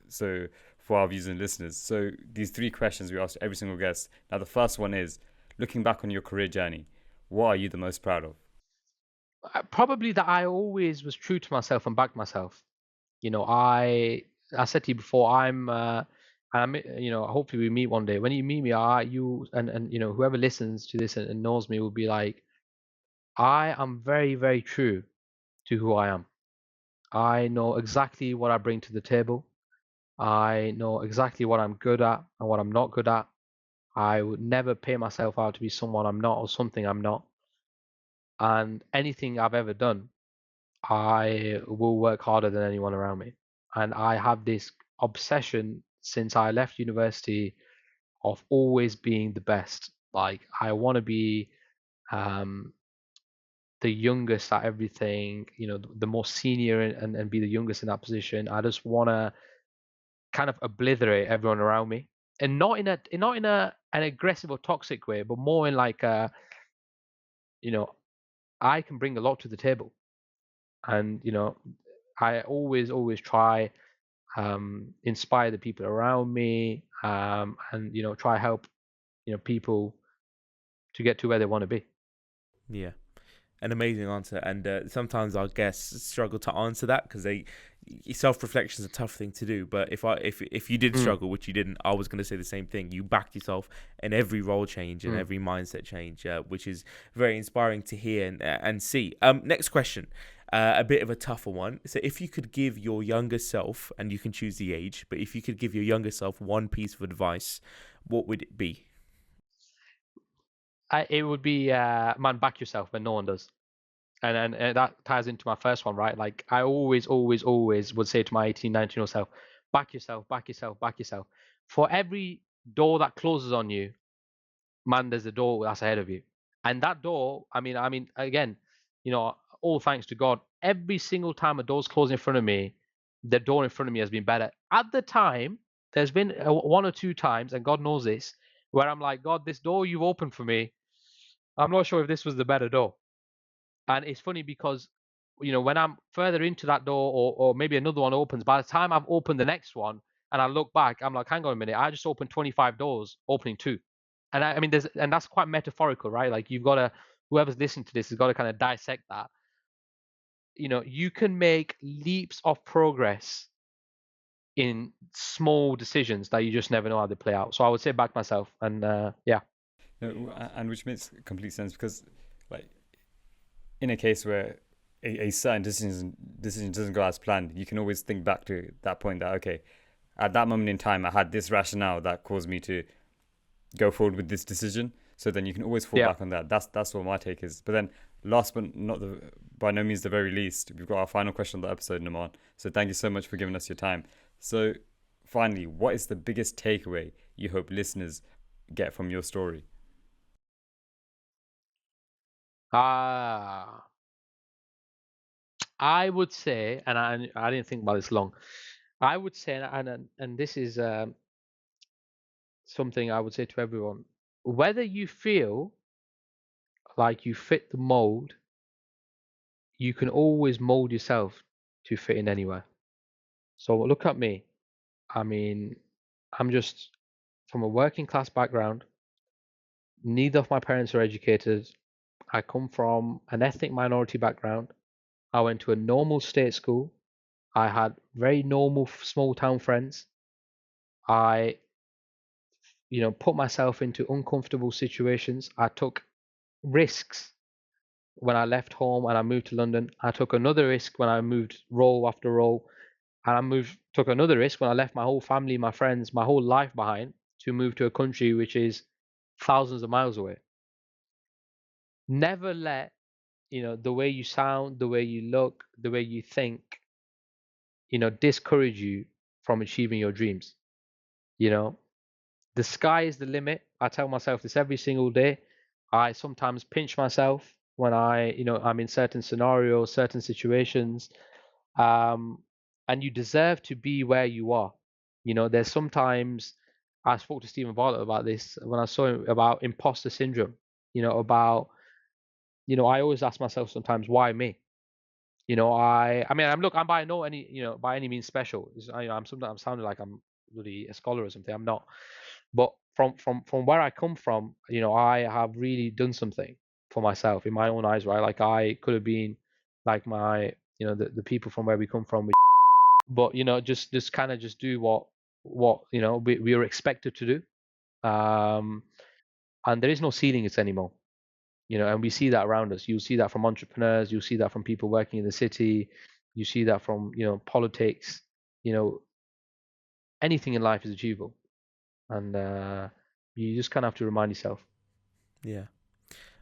So for our viewers and listeners, so these 3 questions we ask every single guest. Now, the first one is, looking back on your career journey, what are you the most proud of? Probably that I always was true to myself and backed myself. I said to you before, hopefully we meet one day. When you meet me, you and whoever listens to this and knows me will be like, I am very, very true to who I am. I know exactly what I bring to the table. I know exactly what I'm good at and what I'm not good at. I would never pay myself out to be someone I'm not or something I'm not. And anything I've ever done, I will work harder than anyone around me. And I have this obsession since I left university of always being the best. Like, I want to be the youngest at everything, the most senior and be the youngest in that position. I just want to kind of obliterate everyone around me, and not in an aggressive or toxic way, but more in like I can bring a lot to the table, and I always try inspire the people around me, and try help people to get to where they want to be. Yeah, an amazing answer. And sometimes our guests struggle to answer that because self-reflection is a tough thing to do. But if you did struggle, which you didn't, I was going to say the same thing. You backed yourself in every role change and every mindset change, which is very inspiring to hear and see. Next question, a bit of a tougher one. So if you could give your younger self, and you can choose the age, but if you could give your younger self one piece of advice, what would it be? It would be, man, back yourself when no one does. And that ties into my first one, right? Like, I always would say to my 18, 19-year-old self, back yourself, back yourself, back yourself. For every door that closes on you, man, there's a door that's ahead of you. And that door, I mean, again, all thanks to God, every single time a door's closed in front of me, the door in front of me has been better. At the time, there's been 1 or 2 times, and God knows this, where I'm like, God, this door you've opened for me, I'm not sure if this was the better door. And it's funny because, when I'm further into that door, or maybe another one opens, by the time I've opened the next one and I look back, I'm like, hang on a minute, I just opened 25 doors, opening 2. And I mean, and that's quite metaphorical, right? Like, you've got to, whoever's listening to this has got to kind of dissect that. You can make leaps of progress in small decisions that you just never know how they play out. So I would say back myself, and yeah. And which makes complete sense because, like, in a case where a certain decision doesn't go as planned, you can always think back to that point that, okay, at that moment in time, I had this rationale that caused me to go forward with this decision. So then you can always fall back on that. That's what my take is. But then, last but by no means the very least, we've got our final question of the episode, Nomaan. So thank you so much for giving us your time. So finally, what is the biggest takeaway you hope listeners get from your story? I would say, and I didn't think about this long. I would say, and this is something I would say to everyone: whether you feel like you fit the mold, you can always mold yourself to fit in anywhere. So look at me. I mean, I'm just from a working class background. Neither of my parents are educated. I come from an ethnic minority background. I went to a normal state school. I had very normal small town friends. I, put myself into uncomfortable situations. I took risks when I left home and I moved to London. I took another risk when I moved role after role. And took another risk when I left my whole family, my friends, my whole life behind to move to a country which is thousands of miles away. Never let, the way you sound, the way you look, the way you think, discourage you from achieving your dreams. The sky is the limit. I tell myself this every single day. I sometimes pinch myself when I'm in certain scenarios, certain situations. And you deserve to be where you are. There's sometimes, I spoke to Stephen Bartlett about this when I saw him, about imposter syndrome, about, I always ask myself sometimes, why me? I'm by any means special. I'm sometimes sounding like I'm really a scholar or something. I'm not. But from where I come from, I have really done something for myself in my own eyes, right? Like I could have been like my, the people from where we come from, but just kind of just do what we are expected to do. And there is no ceiling it anymore. And we see that around us. You'll see that from entrepreneurs, you'll see that from people working in the city, you see that from politics. Anything in life is achievable, and you just kind of have to remind yourself. Yeah.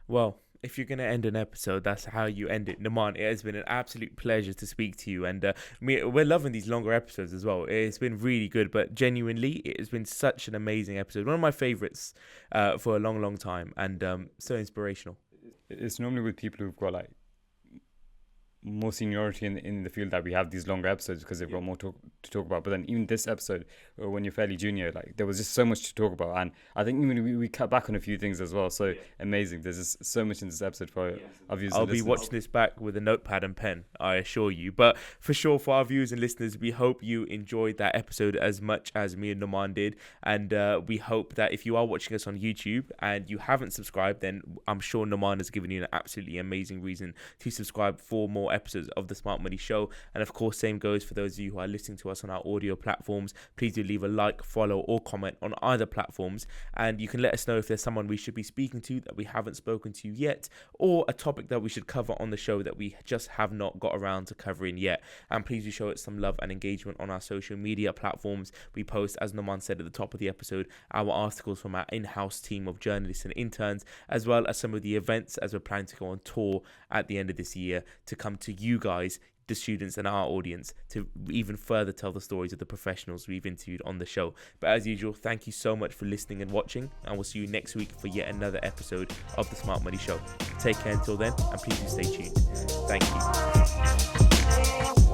Well, if you're going to end an episode, that's how you end it. Nomaan, it has been an absolute pleasure to speak to you. And we're loving these longer episodes as well. It's been really good, but genuinely, it has been such an amazing episode. One of my favorites for a long, long time, and so inspirational. It's normally with people who've got like more seniority in the field that we have these longer episodes because they've got more to talk about. But then even this episode, when you're fairly junior, like there was just so much to talk about, and I think even we cut back on a few things as well. So amazing. There's just so much in this episode for our viewers. I'll be watching this back with a notepad and pen, I assure you. But for sure, for our viewers and listeners, we hope you enjoyed that episode as much as me and Nomaan did, and we hope that if you are watching us on YouTube and you haven't subscribed, then I'm sure Nomaan has given you an absolutely amazing reason to subscribe for more episodes of the Smart Money Show. And of course, same goes for those of you who are listening to us on our audio platforms. Please do leave a like, follow, or comment on either platforms, and you can let us know if there's someone we should be speaking to that we haven't spoken to yet, or a topic that we should cover on the show that we just have not got around to covering yet. And please do show us some love and engagement on our social media platforms. We post, as Nomaan said at the top of the episode, our articles from our in-house team of journalists and interns, as well as some of the events, as we're planning to go on tour at the end of this year to come to you guys, the students and our audience, to even further tell the stories of the professionals we've interviewed on the show. But as usual, thank you so much for listening and watching, and we'll see you next week for yet another episode of the Smart Money Show. Take care until then, and please do stay tuned. Thank you.